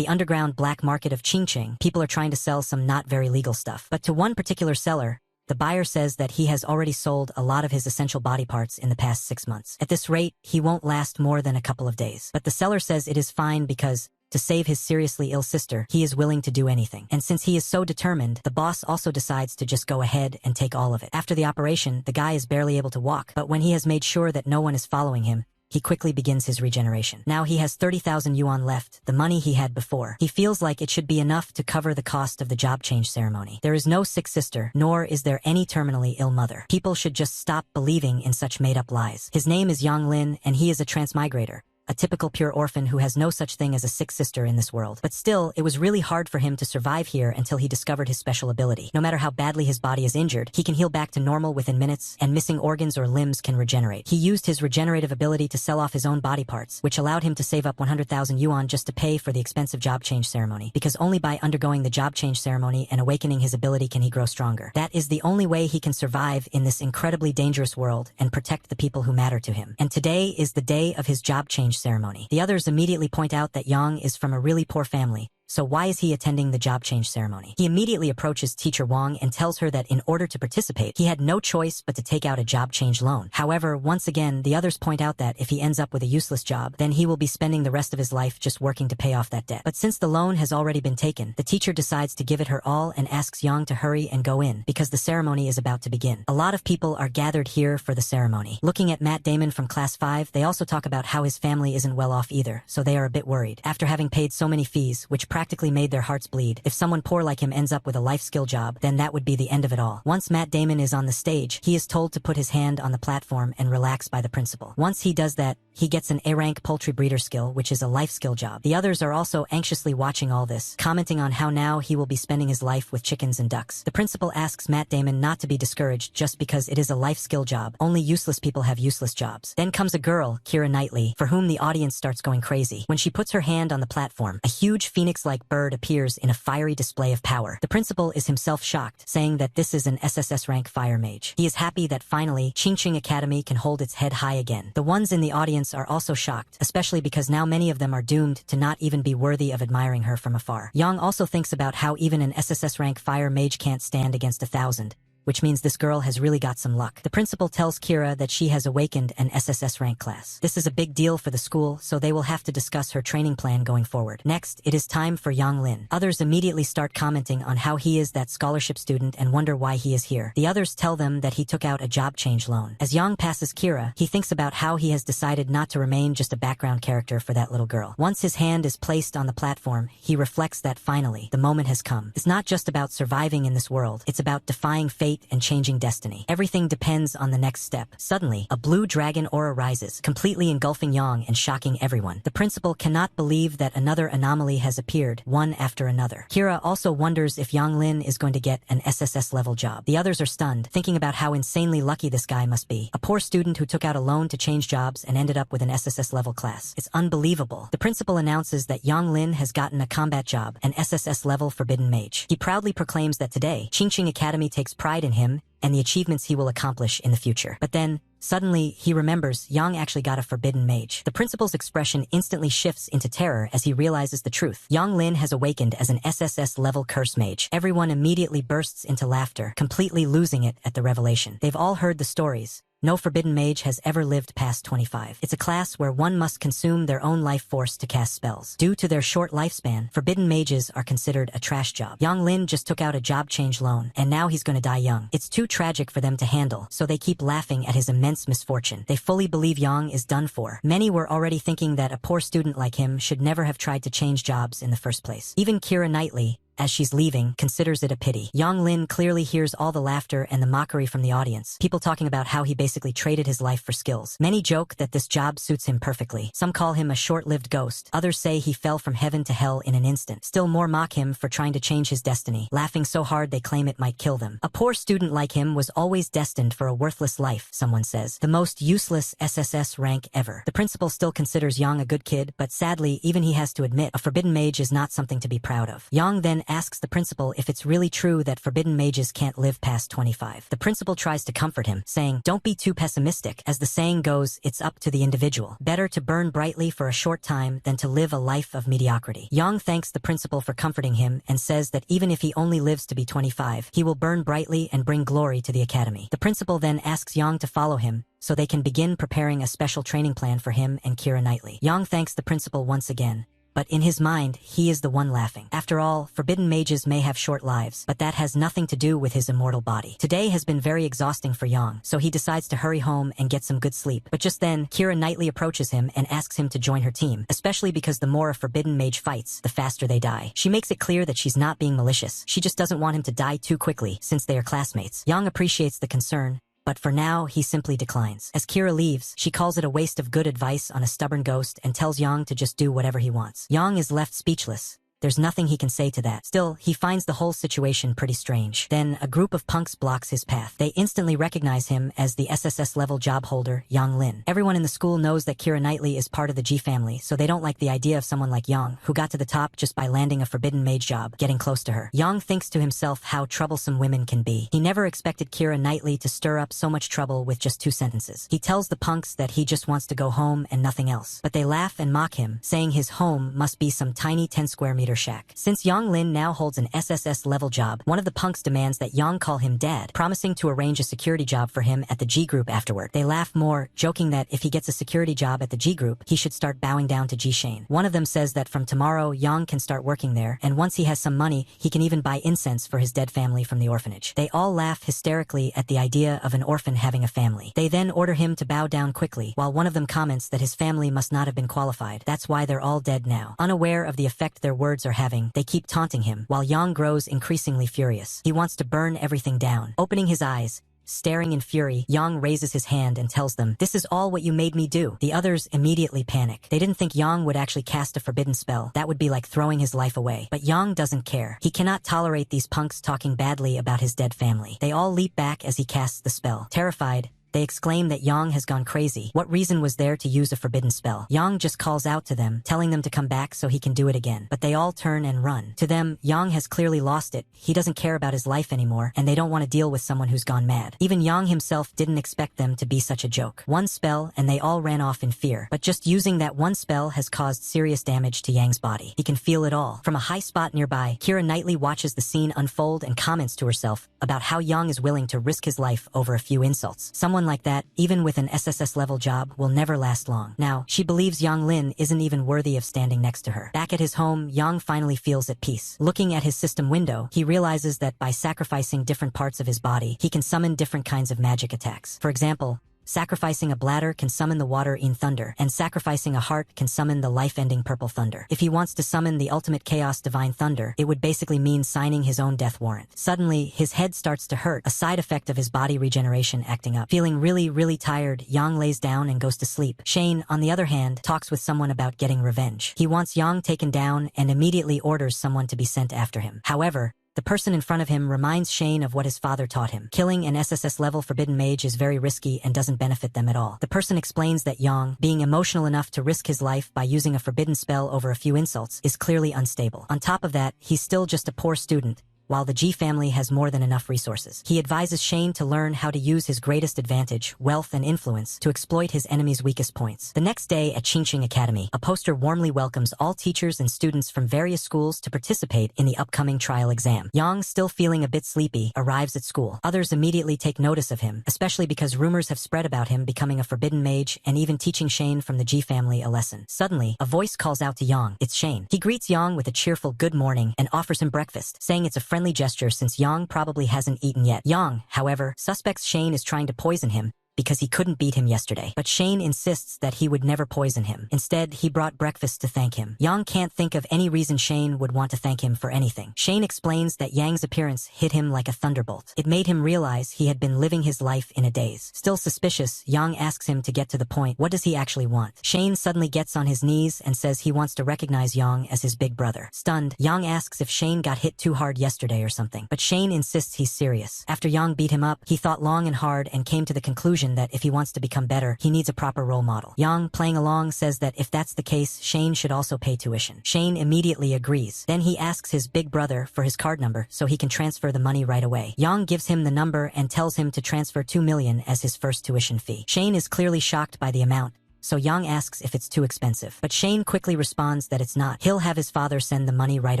the underground black market of Qingqing, people are trying to sell some not very legal stuff. But to one particular seller, the buyer says that he has already sold a lot of his essential body parts in the past 6 months. At this rate, he won't last more than a couple of days. But the seller says it is fine because, to save his seriously ill sister, he is willing to do anything. And since he is so determined, the boss also decides to just go ahead and take all of it. After the operation, the guy is barely able to walk, but when he has made sure that no one is following him, he quickly begins his regeneration. Now he has 30,000 yuan left, the money he had before. He feels like it should be enough to cover the cost of the job change ceremony. There is no sick sister, nor is there any terminally ill mother. People should just stop believing in such made-up lies. His name is Yang Lin, and he is a transmigrator, a typical pure orphan who has no such thing as a sick sister in this world. But still, it was really hard for him to survive here until he discovered his special ability. No matter how badly his body is injured, he can heal back to normal within minutes, and missing organs or limbs can regenerate. He used his regenerative ability to sell off his own body parts, which allowed him to save up 100,000 yuan just to pay for the expensive job change ceremony, because only by undergoing the job change ceremony and awakening his ability can he grow stronger. That is the only way he can survive in this incredibly dangerous world and protect the people who matter to him. And today is the day of his job change ceremony. The others immediately point out that Yang is from a really poor family, so why is he attending the job change ceremony? He immediately approaches teacher Wang and tells her that in order to participate, he had no choice but to take out a job change loan. However, once again, the others point out that if he ends up with a useless job, then he will be spending the rest of his life just working to pay off that debt. But since the loan has already been taken, the teacher decides to give it her all and asks Yang to hurry and go in, because the ceremony is about to begin. A lot of people are gathered here for the ceremony. Looking at Matt Damon from Class 5, they also talk about how his family isn't well off either, so they are a bit worried. After having paid so many fees, which practically made their hearts bleed, if someone poor like him ends up with a life skill job, then that would be the end of it all. Once Matt Damon is on the stage, he is told to put his hand on the platform and relax by the principal. Once he does that, he gets an A-rank poultry breeder skill, which is a life skill job. The others are also anxiously watching all this, commenting on how now he will be spending his life with chickens and ducks. The principal asks Matt Damon not to be discouraged just because it is a life skill job. Only useless people have useless jobs. Then comes a girl, Keira Knightley, for whom the audience starts going crazy. When she puts her hand on the platform, a huge phoenix-like bird appears in a fiery display of power. The principal is himself shocked, saying that this is an SSS rank fire mage. He is happy that finally, Qingqing Academy can hold its head high again. The ones in the audience are also shocked, especially because now many of them are doomed to not even be worthy of admiring her from afar. Yang also thinks about how even an SSS rank fire mage can't stand against 1,000. Which means this girl has really got some luck. The principal tells Keira that she has awakened an SSS rank class. This is a big deal for the school, so they will have to discuss her training plan going forward. Next, it is time for Yang Lin. Others immediately start commenting on how he is that scholarship student and wonder why he is here. The others tell them that he took out a job change loan. As Yang passes Keira, he thinks about how he has decided not to remain just a background character for that little girl. Once his hand is placed on the platform, he reflects that finally, the moment has come. It's not just about surviving in this world, it's about defying fate and changing destiny. Everything depends on the next step. Suddenly, a blue dragon aura rises, completely engulfing Yang and shocking everyone. The principal cannot believe that another anomaly has appeared, one after another. Keira also wonders if Yang Lin is going to get an SSS level job. The others are stunned, thinking about how insanely lucky this guy must be. A poor student who took out a loan to change jobs and ended up with an SSS level class. It's unbelievable. The principal announces that Yang Lin has gotten a combat job, an SSS level forbidden mage. He proudly proclaims that today, Qingqing Academy takes pride in him and the achievements he will accomplish in the future. But then, suddenly, he remembers Yang actually got a forbidden mage. The principal's expression instantly shifts into terror as he realizes the truth. Yang Lin has awakened as an SSS level curse mage. Everyone immediately bursts into laughter, completely losing it at the revelation. They've all heard the stories. No forbidden mage has ever lived past 25. It's a class where one must consume their own life force to cast spells. Due to their short lifespan, forbidden mages are considered a trash job. Yang Lin just took out a job change loan, and now he's gonna die young. It's too tragic for them to handle, so they keep laughing at his immense misfortune. They fully believe Yang is done for. Many were already thinking that a poor student like him should never have tried to change jobs in the first place. Even Keira Knightley, as she's leaving, considers it a pity. Yang Lin clearly hears all the laughter and the mockery from the audience, people talking about how he basically traded his life for skills. Many joke that this job suits him perfectly. Some call him a short-lived ghost. Others say he fell from heaven to hell in an instant. Still more mock him for trying to change his destiny, laughing so hard they claim it might kill them. A poor student like him was always destined for a worthless life, someone says. The most useless SSS rank ever. The principal still considers Yang a good kid, but sadly, even he has to admit a forbidden mage is not something to be proud of. Yang then asks the principal if it's really true that forbidden mages can't live past 25. The principal tries to comfort him, saying, "Don't be too pessimistic. As the saying goes, it's up to the individual. Better to burn brightly for a short time than to live a life of mediocrity." Yang thanks the principal for comforting him and says that even if he only lives to be 25, he will burn brightly and bring glory to the academy. The principal then asks Yang to follow him so they can begin preparing a special training plan for him and Keira Knightley. Yang thanks the principal once again, but in his mind, he is the one laughing. After all, forbidden mages may have short lives, but that has nothing to do with his immortal body. Today has been very exhausting for Yang, so he decides to hurry home and get some good sleep. But just then, Keira Knightley approaches him and asks him to join her team, especially because the more a forbidden mage fights, the faster they die. She makes it clear that she's not being malicious. She just doesn't want him to die too quickly, since they are classmates. Yang appreciates the concern, but for now, he simply declines. As Keira leaves, she calls it a waste of good advice on a stubborn ghost and tells Yang to just do whatever he wants. Yang is left speechless. There's nothing he can say to that. Still, he finds the whole situation pretty strange. Then, a group of punks blocks his path. They instantly recognize him as the SSS level job holder, Yang Lin. Everyone in the school knows that Keira Knightley is part of the G family, so they don't like the idea of someone like Yang, who got to the top just by landing a forbidden mage job, getting close to her. Yang thinks to himself how troublesome women can be. He never expected Keira Knightley to stir up so much trouble with just 2 sentences. He tells the punks that he just wants to go home and nothing else. But they laugh and mock him, saying his home must be some tiny 10 square meter shack. Since Yang Lin now holds an SSS level job, one of the punks demands that Yang call him dad, promising to arrange a security job for him at the G group afterward. They laugh more, joking that if he gets a security job at the G group, he should start bowing down to G Shane. One of them says that from tomorrow, Yang can start working there, and once he has some money, he can even buy incense for his dead family from the orphanage. They all laugh hysterically at the idea of an orphan having a family. They then order him to bow down quickly, while one of them comments that his family must not have been qualified. That's why they're all dead now. Unaware of the effect their words are having, they keep taunting him, while Yang grows increasingly furious. He wants to burn everything down. Opening his eyes, staring in fury, Yang raises his hand and tells them, "This is all what you made me do." The others immediately panic. They didn't think Yang would actually cast a forbidden spell. That would be like throwing his life away. But Yang doesn't care. He cannot tolerate these punks talking badly about his dead family. They all leap back as he casts the spell. Terrified, they exclaim that Yang has gone crazy. What reason was there to use a forbidden spell? Yang just calls out to them, telling them to come back so he can do it again. But they all turn and run. To them, Yang has clearly lost it. He doesn't care about his life anymore, and they don't want to deal with someone who's gone mad. Even Yang himself didn't expect them to be such a joke. One spell, and they all ran off in fear. But just using that one spell has caused serious damage to Yang's body. He can feel it all. From a high spot nearby, Keira Knightley watches the scene unfold and comments to herself about how Yang is willing to risk his life over a few insults. Someone like that, even with an SSS level job, will never last long. Now, she believes Yang Lin isn't even worthy of standing next to her. Back at his home, Yang finally feels at peace. Looking at his system window, he realizes that by sacrificing different parts of his body, he can summon different kinds of magic attacks. For example, sacrificing a bladder can summon the water in thunder, and sacrificing a heart can summon the life-ending purple thunder. If he wants to summon the ultimate chaos divine thunder, it would basically mean signing his own death warrant. Suddenly, his head starts to hurt, a side effect of his body regeneration acting up. Feeling really tired, Yang lays down and goes to sleep. Shane, on the other hand, talks with someone about getting revenge. He wants Yang taken down and immediately orders someone to be sent after him. However, the person in front of him reminds Shane of what his father taught him. Killing an SSS-level forbidden mage is very risky and doesn't benefit them at all. The person explains that Yang, being emotional enough to risk his life by using a forbidden spell over a few insults, is clearly unstable. On top of that, he's still just a poor student, while the G family has more than enough resources. He advises Shane to learn how to use his greatest advantage, wealth and influence, to exploit his enemy's weakest points. The next day at Qingqing Academy, a poster warmly welcomes all teachers and students from various schools to participate in the upcoming trial exam. Yang, still feeling a bit sleepy, arrives at school. Others immediately take notice of him, especially because rumors have spread about him becoming a forbidden mage and even teaching Shane from the G family a lesson. Suddenly, a voice calls out to Yang. It's Shane. He greets Yang with a cheerful good morning and offers him breakfast, saying it's a friendly gesture since Yang probably hasn't eaten yet. Yang, however, suspects Shane is trying to poison him because he couldn't beat him yesterday. But Shane insists that he would never poison him. Instead, he brought breakfast to thank him. Yang can't think of any reason Shane would want to thank him for anything. Shane explains that Yang's appearance hit him like a thunderbolt. It made him realize he had been living his life in a daze. Still suspicious, Yang asks him to get to the point. What does he actually want? Shane suddenly gets on his knees and says he wants to recognize Yang as his big brother. Stunned, Yang asks if Shane got hit too hard yesterday or something. But Shane insists he's serious. After Yang beat him up, he thought long and hard and came to the conclusion realization that if he wants to become better, he needs a proper role model. Yang, playing along, says that if that's the case, Shane should also pay tuition. Shane immediately agrees. Then he asks his big brother for his card number so he can transfer the money right away. Yang gives him the number and tells him to transfer 2 million as his first tuition fee. Shane is clearly shocked by the amount, so Yang asks if it's too expensive. But Shane quickly responds that it's not. He'll have his father send the money right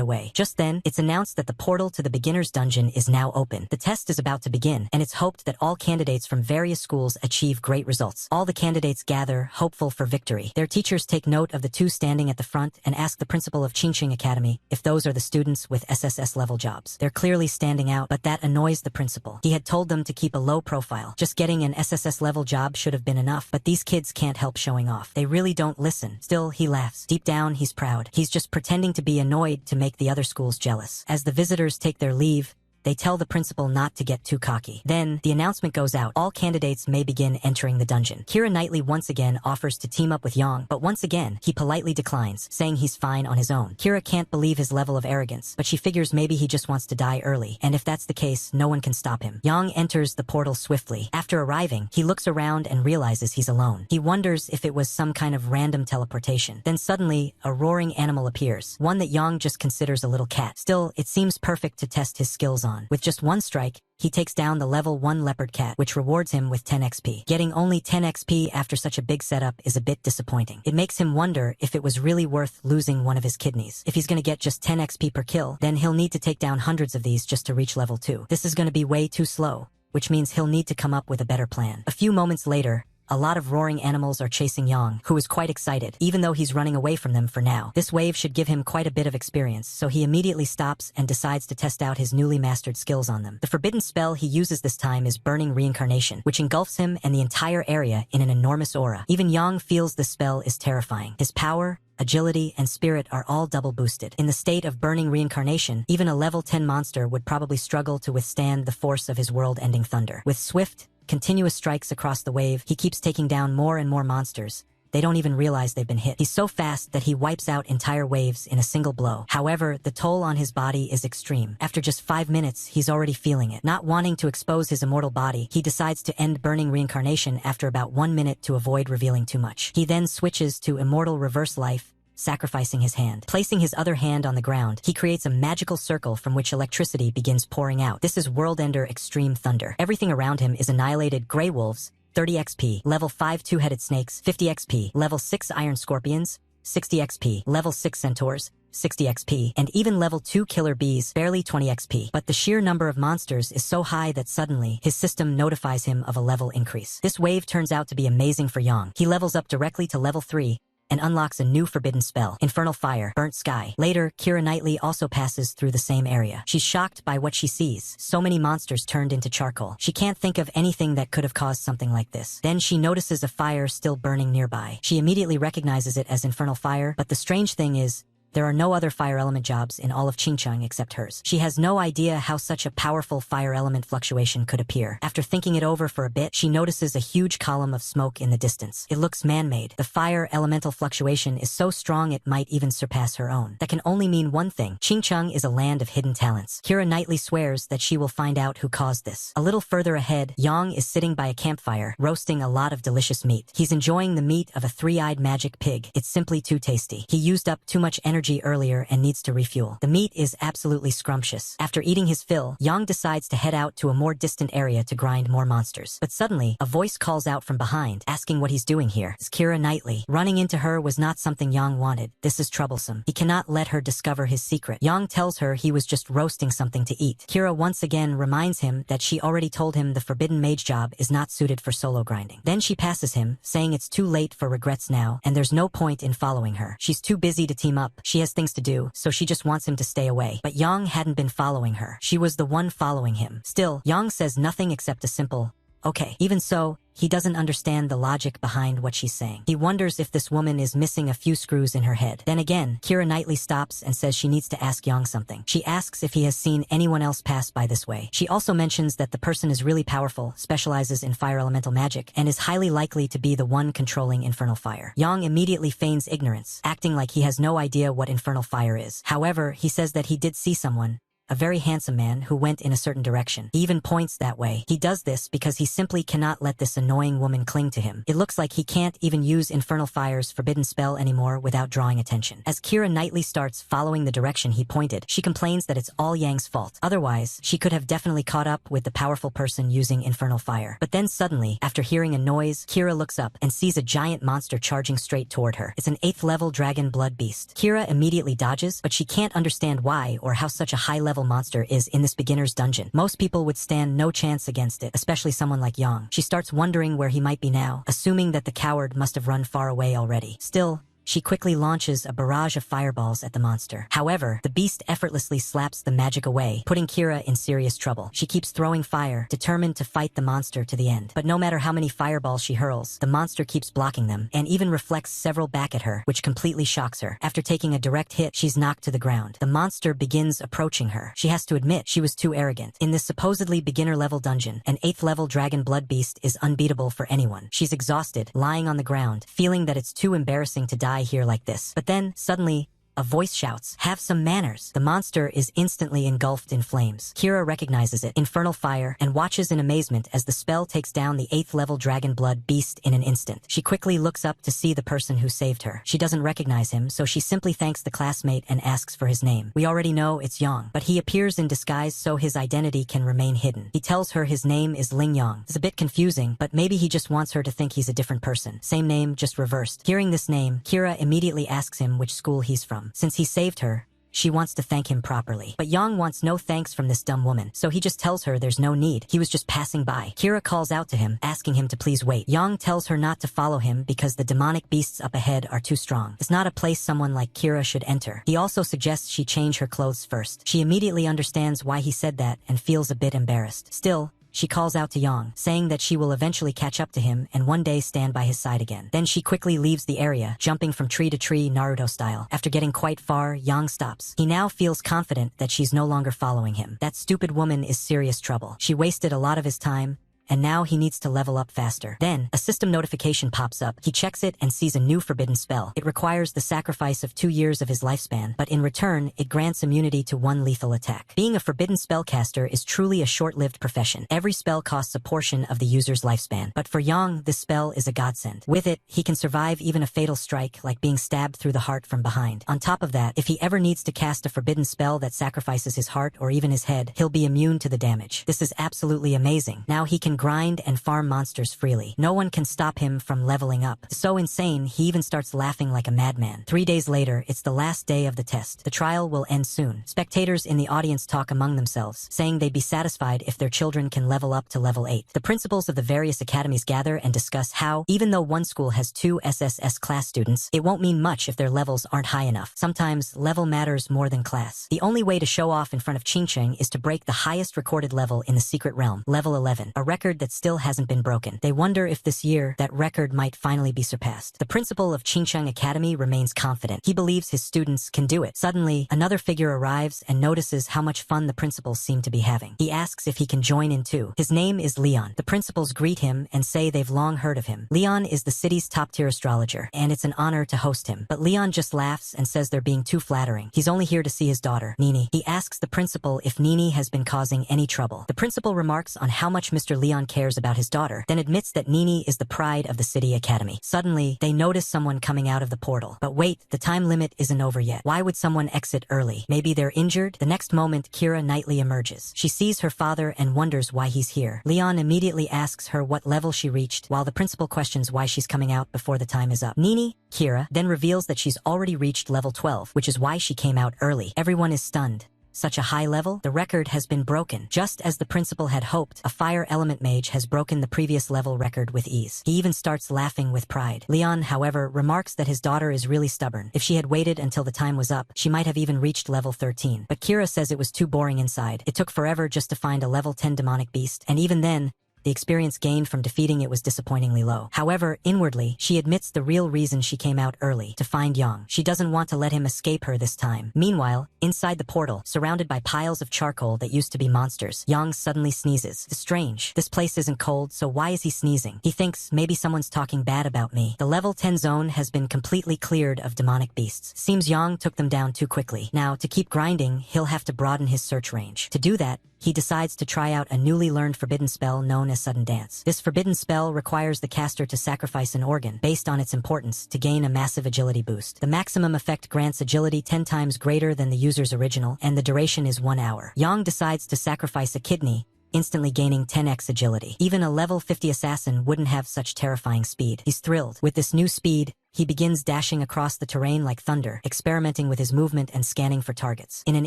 away. Just then, it's announced that the portal to the beginner's dungeon is now open. The test is about to begin, and it's hoped that all candidates from various schools achieve great results. All the candidates gather, hopeful for victory. Their teachers take note of the two standing at the front and ask the principal of Qingqing Academy if those are the students with SSS level jobs. They're clearly standing out, but that annoys the principal. He had told them to keep a low profile. Just getting an SSS level job should have been enough, but these kids can't help showing off. They really don't listen. Still, he laughs. Deep down, he's proud. He's just pretending to be annoyed to make the other schools jealous. As the visitors take their leave, they tell the principal not to get too cocky. Then, the announcement goes out. All candidates may begin entering the dungeon. Keira Knightley once again offers to team up with Yang, but once again, he politely declines, saying he's fine on his own. Keira can't believe his level of arrogance, but she figures maybe he just wants to die early, and if that's the case, no one can stop him. Yang enters the portal swiftly. After arriving, he looks around and realizes he's alone. He wonders if it was some kind of random teleportation. Then suddenly, a roaring animal appears, one that Yang just considers a little cat. Still, it seems perfect to test his skills on. With just one strike, he takes down the level 1 leopard cat, which rewards him with 10 XP. Getting only 10 XP after such a big setup is a bit disappointing. It makes him wonder if it was really worth losing one of his kidneys. If he's gonna get just 10 XP per kill, then he'll need to take down hundreds of these just to reach level 2. This is gonna be way too slow, which means he'll need to come up with a better plan. A few moments later, a lot of roaring animals are chasing Yang, who is quite excited, even though he's running away from them for now. This wave should give him quite a bit of experience, so he immediately stops and decides to test out his newly mastered skills on them. The forbidden spell he uses this time is Burning Reincarnation, which engulfs him and the entire area in an enormous aura. Even Yang feels the spell is terrifying. His power, agility, and spirit are all double boosted. In the state of burning reincarnation, even a level 10 monster would probably struggle to withstand the force of his world-ending thunder. With swift, continuous strikes across the wave, he keeps taking down more and more monsters. They don't even realize they've been hit. He's so fast that he wipes out entire waves in a single blow. However, the toll on his body is extreme. After just 5 minutes, he's already feeling it. Not wanting to expose his immortal body, he decides to end burning reincarnation after about 1 minute to avoid revealing too much. He then switches to immortal reverse life, sacrificing his hand. Placing his other hand on the ground, he creates a magical circle from which electricity begins pouring out. This is World-Ender Extreme Thunder. Everything around him is annihilated Grey Wolves, 30 XP, level 5 two-headed snakes, 50 XP, level 6 iron scorpions, 60 XP, level 6 centaurs, 60 XP, and even level 2 killer bees, barely 20 XP. But the sheer number of monsters is so high that suddenly, his system notifies him of a level increase. This wave turns out to be amazing for Yang. He levels up directly to level 3, and unlocks a new forbidden spell, Infernal Fire, Burnt Sky. Later, Keira Knightley also passes through the same area. She's shocked by what she sees. So many monsters turned into charcoal. She can't think of anything that could have caused something like this. Then she notices a fire still burning nearby. She immediately recognizes it as Infernal Fire, but the strange thing is, there are no other fire element jobs in all of Qingqing except hers. She has no idea how such a powerful fire element fluctuation could appear. After thinking it over for a bit, she notices a huge column of smoke in the distance. It looks man-made. The fire elemental fluctuation is so strong it might even surpass her own. That can only mean one thing. Qingqing is a land of hidden talents. Keira Knightley swears that she will find out who caused this. A little further ahead, Yang is sitting by a campfire, roasting a lot of delicious meat. He's enjoying the meat of a three-eyed magic pig. It's simply too tasty. He used up too much energy earlier and needs to refuel. The meat is absolutely scrumptious. After eating his fill, Yang decides to head out to a more distant area to grind more monsters. But suddenly, a voice calls out from behind, asking what he's doing here. It's Keira Knightley. Running into her was not something Yang wanted. This is troublesome. He cannot let her discover his secret. Yang tells her he was just roasting something to eat. Keira once again reminds him that she already told him the forbidden mage job is not suited for solo grinding. Then she passes him, saying it's too late for regrets now, and there's no point in following her. She's too busy to team up. She has things to do, so she just wants him to stay away. But Yang hadn't been following her. She was the one following him. Still, Yang says nothing except a simple, okay. Even so, he doesn't understand the logic behind what she's saying. He wonders if this woman is missing a few screws in her head. Then again, Keira Knightley stops and says she needs to ask Yang something. She asks if he has seen anyone else pass by this way. She also mentions that the person is really powerful, specializes in fire elemental magic, and is highly likely to be the one controlling infernal fire. Yang immediately feigns ignorance, acting like he has no idea what infernal fire is. However, he says that he did see someone, a very handsome man who went in a certain direction. He even points that way. He does this because he simply cannot let this annoying woman cling to him. It looks like he can't even use Infernal Fire's forbidden spell anymore without drawing attention. As Kira nightly starts following the direction he pointed, she complains that it's all Yang's fault. Otherwise, she could have definitely caught up with the powerful person using Infernal Fire. But then suddenly, after hearing a noise, Kira looks up and sees a giant monster charging straight toward her. It's an 8th level dragon blood beast. Kira immediately dodges, but she can't understand why or how such a high-level monster is in this beginner's dungeon. Most people would stand no chance against it, especially someone like Yang. She starts wondering where he might be now, assuming that the coward must have run far away already. Still, she quickly launches a barrage of fireballs at the monster. However, the beast effortlessly slaps the magic away, putting Kira in serious trouble. She keeps throwing fire, determined to fight the monster to the end. But no matter how many fireballs she hurls, the monster keeps blocking them, and even reflects several back at her, which completely shocks her. After taking a direct hit, she's knocked to the ground. The monster begins approaching her. She has to admit she was too arrogant. In this supposedly beginner-level dungeon, an 8th level dragon blood beast is unbeatable for anyone. She's exhausted, lying on the ground, feeling that it's too embarrassing to die here like this. But then, suddenly, a voice shouts, "Have some manners." The monster is instantly engulfed in flames. Kira recognizes it, Infernal Fire, and watches in amazement as the spell takes down the 8th level dragon blood beast in an instant. She quickly looks up to see the person who saved her. She doesn't recognize him, so she simply thanks the classmate and asks for his name. We already know it's Yang, but he appears in disguise so his identity can remain hidden. He tells her his name is Ling Yang. It's a bit confusing, but maybe he just wants her to think he's a different person. Same name, just reversed. Hearing this name, Kira immediately asks him which school he's from. Since he saved her, she wants to thank him properly. But Yang wants no thanks from this dumb woman, so he just tells her there's no need. He was just passing by. Kira calls out to him, asking him to please wait. Yang tells her not to follow him because the demonic beasts up ahead are too strong. It's not a place someone like Kira should enter. He also suggests she change her clothes first. She immediately understands why he said that and feels a bit embarrassed. Still, she calls out to Yang, saying that she will eventually catch up to him and one day stand by his side again. Then she quickly leaves the area, jumping from tree to tree Naruto style. After getting quite far, Yang stops. He now feels confident that she's no longer following him. That stupid woman is serious trouble. She wasted a lot of his time, and now he needs to level up faster. Then, a system notification pops up. He checks it and sees a new forbidden spell. It requires the sacrifice of 2 years of his lifespan, but in return, it grants immunity to 1 lethal attack. Being a forbidden spellcaster is truly a short-lived profession. Every spell costs a portion of the user's lifespan. But for Yang, this spell is a godsend. With it, he can survive even a fatal strike, like being stabbed through the heart from behind. On top of that, if he ever needs to cast a forbidden spell that sacrifices his heart or even his head, he'll be immune to the damage. This is absolutely amazing. Now he can grind and farm monsters freely. No one can stop him from leveling up. So insane, he even starts laughing like a madman. 3 days later, it's the last day of the test. The trial will end soon. Spectators in the audience talk among themselves, saying they'd be satisfied if their children can level up to level 8. The principals of the various academies gather and discuss how, even though one school has 2 SSS class students, it won't mean much if their levels aren't high enough. Sometimes, level matters more than class. The only way to show off in front of Qingcheng is to break the highest recorded level in the secret realm, level 11, a record that still hasn't been broken. They wonder if this year, that record might finally be surpassed. The principal of Qingcheng Academy remains confident. He believes his students can do it. Suddenly, another figure arrives and notices how much fun the principals seem to be having. He asks if he can join in too. His name is Leon. The principals greet him and say they've long heard of him. Leon is the city's top-tier astrologer, and it's an honor to host him. But Leon just laughs and says they're being too flattering. He's only here to see his daughter, Nini. He asks the principal if Nini has been causing any trouble. The principal remarks on how much Mr. Leon cares about his daughter, then admits that Nini is the pride of the city academy. Suddenly, they notice someone coming out of the portal. But wait, the time limit isn't over yet. Why would someone exit early? Maybe they're injured? The next moment, Kira nightly emerges. She sees her father and wonders why he's here. Leon immediately asks her what level she reached, while the principal questions why she's coming out before the time is up. Nini, Kira, then reveals that she's already reached level 12, which is why she came out early. Everyone is stunned. Such a high level? The record has been broken. Just as the principal had hoped, a fire element mage has broken the previous level record with ease. He even starts laughing with pride. Leon, however, remarks that his daughter is really stubborn. If she had waited until the time was up, she might have even reached level 13. But Kira says it was too boring inside. It took forever just to find a level 10 demonic beast, and even then, the experience gained from defeating it was disappointingly low. However, inwardly, she admits the real reason she came out early, to find Yang. She doesn't want to let him escape her this time. Meanwhile, inside the portal, surrounded by piles of charcoal that used to be monsters, Yang suddenly sneezes. It's strange. This place isn't cold, so why is he sneezing? He thinks, maybe someone's talking bad about me. The level 10 zone has been completely cleared of demonic beasts. Seems Yang took them down too quickly. Now, to keep grinding, he'll have to broaden his search range. To do that, he decides to try out a newly learned forbidden spell known as Sudden Dance. This forbidden spell requires the caster to sacrifice an organ, based on its importance, to gain a massive agility boost. The maximum effect grants agility 10 times greater than the user's original, and the duration is 1 hour. Yang decides to sacrifice a kidney, instantly gaining 10x agility. Even a level 50 assassin wouldn't have such terrifying speed. He's thrilled. With this new speed, he begins dashing across the terrain like thunder, experimenting with his movement and scanning for targets. In an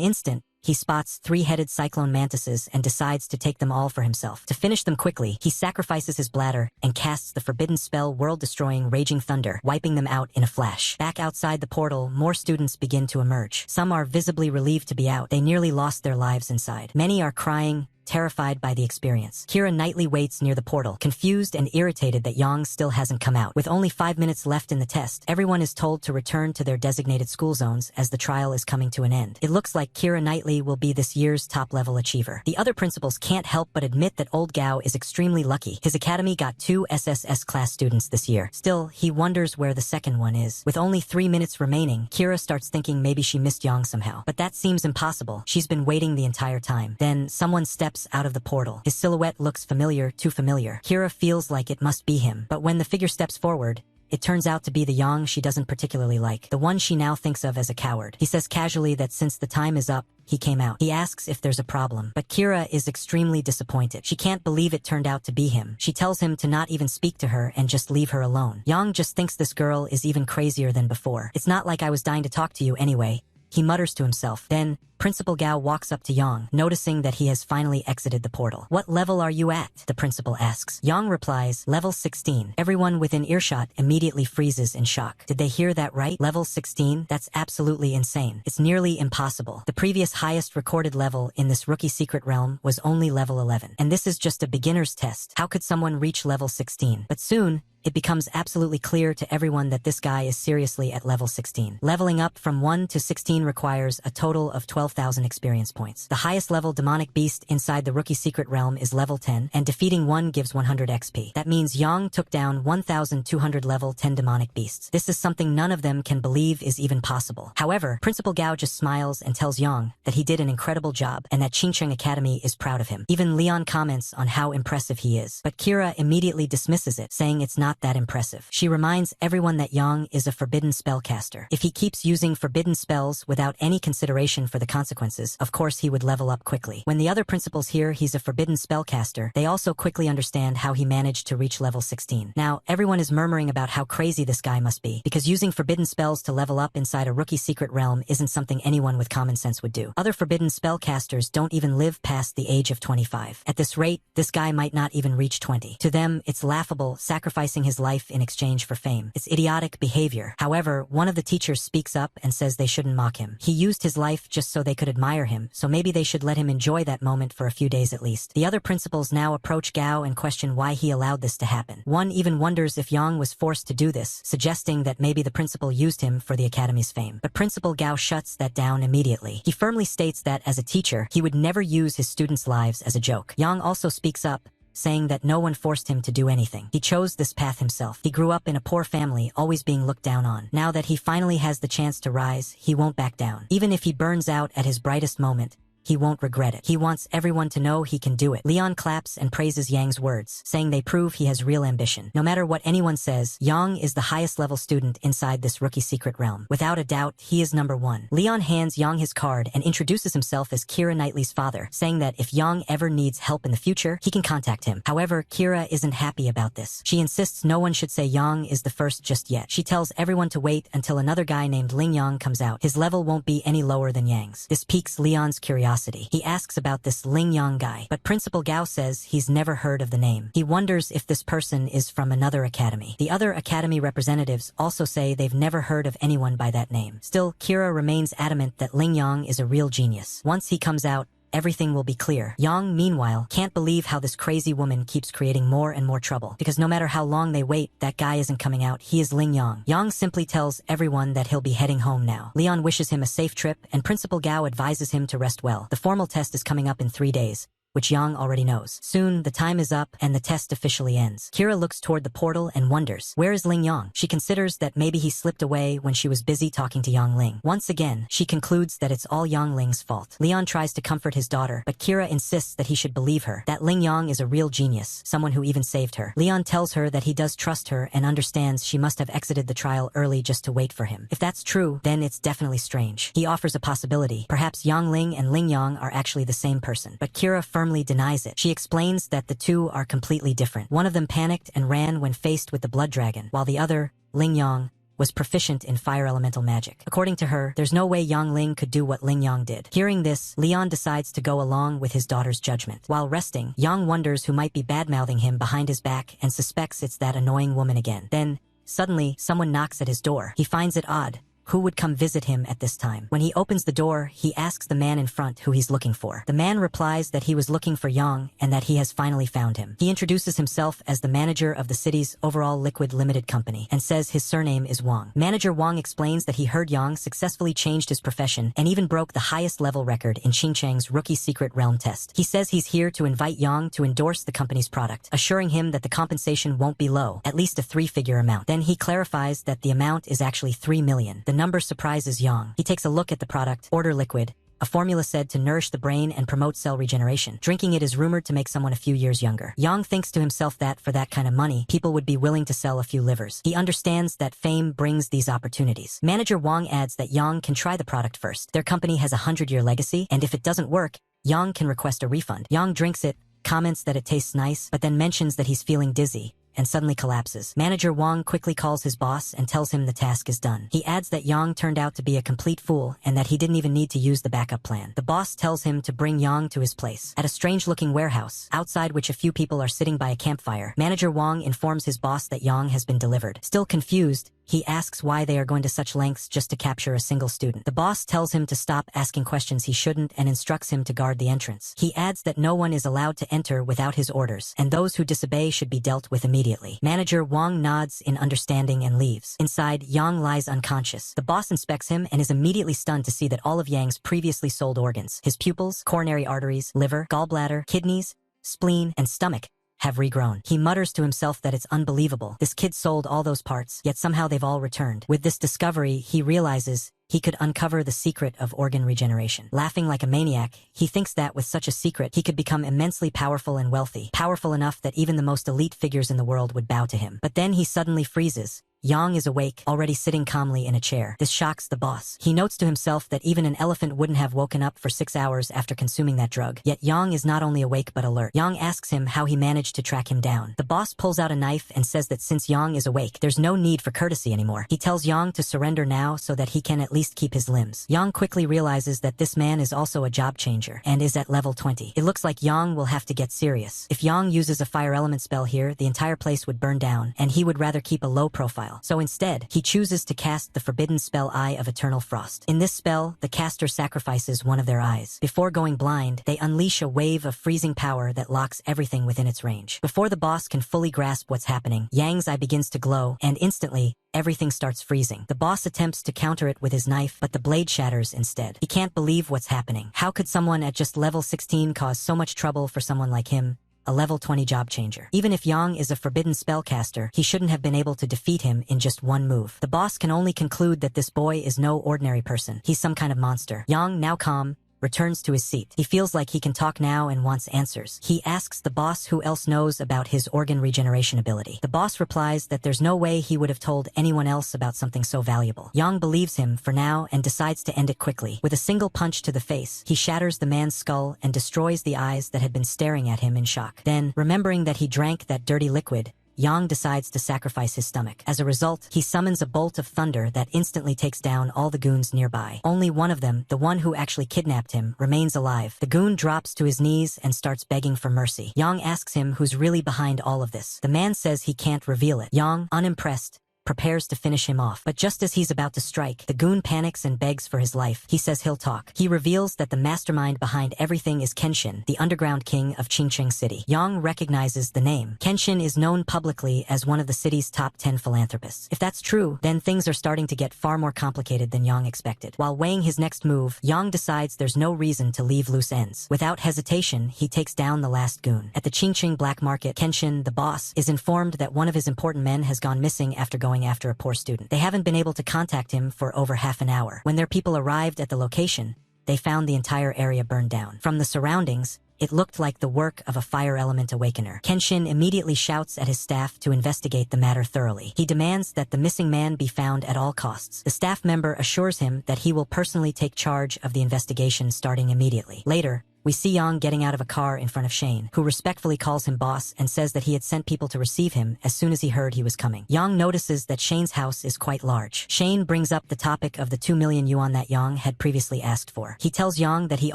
instant, he spots 3-headed cyclone mantises and decides to take them all for himself. To finish them quickly, he sacrifices his bladder and casts the forbidden spell world-destroying Raging Thunder, wiping them out in a flash. Back outside the portal, more students begin to emerge. Some are visibly relieved to be out. They nearly lost their lives inside. Many are crying, terrified by the experience. Kira nightly waits near the portal, confused and irritated that Yang still hasn't come out. With only 5 minutes left in the test, everyone is told to return to their designated school zones as the trial is coming to an end. It looks like Kira Knightley will be this year's top-level achiever. The other principals can't help but admit that old Gao is extremely lucky. His academy got 2 SSS class students this year. Still, he wonders where the second one is. With only 3 minutes remaining, Kira starts thinking maybe she missed Yang somehow. But that seems impossible. She's been waiting the entire time. Then, someone steps out of the portal. His silhouette looks familiar, too familiar. Kira feels like it must be him. But when the figure steps forward, it turns out to be the Yang she doesn't particularly like, the one she now thinks of as a coward. He says casually that since the time is up, he came out. He asks if there's a problem, but Kira is extremely disappointed. She can't believe it turned out to be him. She tells him to not even speak to her and just leave her alone. Yang just thinks this girl is even crazier than before. It's not like I was dying to talk to you anyway, he mutters to himself. Then, Principal Gao walks up to Yang, noticing that he has finally exited the portal. What level are you at? The principal asks. Yang replies, level 16. Everyone within earshot immediately freezes in shock. Did they hear that right? Level 16? That's absolutely insane. It's nearly impossible. The previous highest recorded level in this rookie secret realm was only level 11. And this is just a beginner's test. How could someone reach level 16? But soon, it becomes absolutely clear to everyone that this guy is seriously at level 16. Leveling up from 1 to 16 requires a total of 12,000 experience points. The highest level demonic beast inside the rookie secret realm is level 10, and defeating one gives 100 XP. That means Yang took down 1,200 level 10 demonic beasts. This is something none of them can believe is even possible. However, Principal Gao just smiles and tells Yang that he did an incredible job and that Qingcheng Academy is proud of him. Even Leon comments on how impressive he is, but Kira immediately dismisses it, saying it's not that impressive. She reminds everyone that Yang is a forbidden spellcaster. If he keeps using forbidden spells without any consideration for the consequences, of course he would level up quickly. When the other principals hear he's a forbidden spellcaster, they also quickly understand how he managed to reach level 16. Now, everyone is murmuring about how crazy this guy must be, because using forbidden spells to level up inside a rookie secret realm isn't something anyone with common sense would do. Other forbidden spellcasters don't even live past the age of 25. At this rate, this guy might not even reach 20. To them, it's laughable, sacrificing his life in exchange for fame. It's idiotic behavior. However, one of the teachers speaks up and says they shouldn't mock him. He used his life just so they could admire him, so maybe they should let him enjoy that moment for a few days at least. The other principals now approach Gao and question why he allowed this to happen. One even wonders if Yang was forced to do this, suggesting that maybe the principal used him for the academy's fame. But Principal Gao shuts that down immediately. He firmly states that, as a teacher, he would never use his students' lives as a joke. Yang also speaks up, saying that no one forced him to do anything. He chose this path himself. He grew up in a poor family, always being looked down on. Now that he finally has the chance to rise, he won't back down. Even if he burns out at his brightest moment, he won't regret it. He wants everyone to know he can do it. Leon claps and praises Yang's words, saying they prove he has real ambition. No matter what anyone says, Yang is the highest level student inside this rookie secret realm. Without a doubt, he is number one. Leon hands Yang his card and introduces himself as Kira Knightley's father, saying that if Yang ever needs help in the future, he can contact him. However, Kira isn't happy about this. She insists no one should say Yang is the first just yet. She tells everyone to wait until another guy named Ling Yang comes out. His level won't be any lower than Yang's. This piques Leon's curiosity. He asks about this Ling Yang guy, but Principal Gao says he's never heard of the name. He wonders if this person is from another academy. The other academy representatives also say they've never heard of anyone by that name. Still, Kira remains adamant that Ling Yang is a real genius. Once he comes out, everything will be clear. Yang, meanwhile, can't believe how this crazy woman keeps creating more and more trouble. Because no matter how long they wait, that guy isn't coming out. He is Ling Yang. Yang simply tells everyone that he'll be heading home now. Leon wishes him a safe trip, and Principal Gao advises him to rest well. The formal test is coming up in 3 days, which Yang already knows. Soon, the time is up, and the test officially ends. Kira looks toward the portal and wonders, where is Ling Yang? She considers that maybe he slipped away when she was busy talking to Yang Ling. Once again, she concludes that it's all Yang Ling's fault. Leon tries to comfort his daughter, but Kira insists that he should believe her, that Ling Yang is a real genius, someone who even saved her. Leon tells her that he does trust her and understands she must have exited the trial early just to wait for him. If that's true, then it's definitely strange. He offers a possibility. Perhaps Yang Ling and Ling Yang are actually the same person. But Kira firmly denies it. She explains that the two are completely different. One of them panicked and ran when faced with the blood dragon, while the other, Ling Yang, was proficient in fire elemental magic. According to her, there's no way Yang Ling could do what Ling Yang did. Hearing this, Leon decides to go along with his daughter's judgment. While resting, Yang wonders who might be bad-mouthing him behind his back and suspects it's that annoying woman again. Then, suddenly, someone knocks at his door. He finds it odd. Who would come visit him at this time? When he opens the door, he asks the man in front who he's looking for. The man replies that he was looking for Yang and that he has finally found him. He introduces himself as the manager of the city's overall liquid limited company and says his surname is Wang. Manager Wang explains that he heard Yang successfully changed his profession and even broke the highest level record in Xingqiang's rookie secret realm test. He says he's here to invite Yang to endorse the company's product, assuring him that the compensation won't be low, at least a 3-figure amount. Then he clarifies that the amount is actually 3 million. The number surprises Yang. He takes a look at the product, Order Liquid, a formula said to nourish the brain and promote cell regeneration. Drinking it is rumored to make someone a few years younger. Yang thinks to himself that, for that kind of money, people would be willing to sell a few livers. He understands that fame brings these opportunities. Manager Wang adds that Yang can try the product first. Their company has a 100-year legacy, and if it doesn't work, Yang can request a refund. Yang drinks it, comments that it tastes nice, but then mentions that he's feeling dizzy, and suddenly collapses. Manager Wang quickly calls his boss and tells him the task is done. He adds that Yang turned out to be a complete fool and that he didn't even need to use the backup plan. The boss tells him to bring Yang to his place, at a strange-looking warehouse, outside which a few people are sitting by a campfire. Manager Wang informs his boss that Yang has been delivered. Still confused, he asks why they are going to such lengths just to capture a single student. The boss tells him to stop asking questions he shouldn't and instructs him to guard the entrance. He adds that no one is allowed to enter without his orders, and those who disobey should be dealt with immediately. Manager Wang nods in understanding and leaves. Inside, Yang lies unconscious. The boss inspects him and is immediately stunned to see that all of Yang's previously sold organs, his pupils, coronary arteries, liver, gallbladder, kidneys, spleen, and stomach, have regrown. He mutters to himself that it's unbelievable. This kid sold all those parts, yet somehow they've all returned. With this discovery, he realizes he could uncover the secret of organ regeneration. Laughing like a maniac, he thinks that with such a secret, he could become immensely powerful and wealthy, powerful enough that even the most elite figures in the world would bow to him. But then he suddenly freezes. Yang is awake, already sitting calmly in a chair. This shocks the boss. He notes to himself that even an elephant wouldn't have woken up for 6 hours after consuming that drug. Yet Yang is not only awake but alert. Yang asks him how he managed to track him down. The boss pulls out a knife and says that since Yang is awake, there's no need for courtesy anymore. He tells Yang to surrender now so that he can at least keep his limbs. Yang quickly realizes that this man is also a job changer and is at level 20. It looks like Yang will have to get serious. If Yang uses a fire element spell here, the entire place would burn down, and he would rather keep a low profile. So instead, he chooses to cast the forbidden spell Eye of Eternal Frost. In this spell, the caster sacrifices one of their eyes. Before going blind, they unleash a wave of freezing power that locks everything within its range. Before the boss can fully grasp what's happening, Yang's eye begins to glow, and instantly, everything starts freezing. The boss attempts to counter it with his knife, but the blade shatters instead. He can't believe what's happening. How could someone at just level 16 cause so much trouble for someone like him, a level 20 job changer? Even if Yang is a forbidden spellcaster, he shouldn't have been able to defeat him in just one move. The boss can only conclude that this boy is no ordinary person. He's some kind of monster. Yang, now calm, returns to his seat. He feels like he can talk now and wants answers. He asks the boss who else knows about his organ regeneration ability. The boss replies that there's no way he would have told anyone else about something so valuable. Yang believes him for now and decides to end it quickly. With a single punch to the face, he shatters the man's skull and destroys the eyes that had been staring at him in shock. Then, remembering that he drank that dirty liquid, Yang decides to sacrifice his stomach. As a result, he summons a bolt of thunder that instantly takes down all the goons nearby. Only one of them, the one who actually kidnapped him, remains alive. The goon drops to his knees and starts begging for mercy. Yang asks him who's really behind all of this. The man says he can't reveal it. Yang, unimpressed, prepares to finish him off. But just as he's about to strike, the goon panics and begs for his life. He says he'll talk. He reveals that the mastermind behind everything is Kenshin, the underground king of Qingcheng City. Yang recognizes the name. Kenshin is known publicly as one of the city's top 10 philanthropists. If that's true, then things are starting to get far more complicated than Yang expected. While weighing his next move, Yang decides there's no reason to leave loose ends. Without hesitation, he takes down the last goon. At the Qingcheng black market, Kenshin, the boss, is informed that one of his important men has gone missing after going after a poor student. They haven't been able to contact him for over half an hour. When their people arrived at the location, they found the entire area burned down. From the surroundings, it looked like the work of a fire element awakener. Kenshin immediately shouts at his staff to investigate the matter thoroughly. He demands that the missing man be found at all costs. The staff member assures him that he will personally take charge of the investigation starting immediately. Later, we see Yang getting out of a car in front of Shane, who respectfully calls him boss and says that he had sent people to receive him as soon as he heard he was coming. Yang notices that Shane's house is quite large. Shane brings up the topic of the 2 million yuan that Yang had previously asked for. He tells Yang that he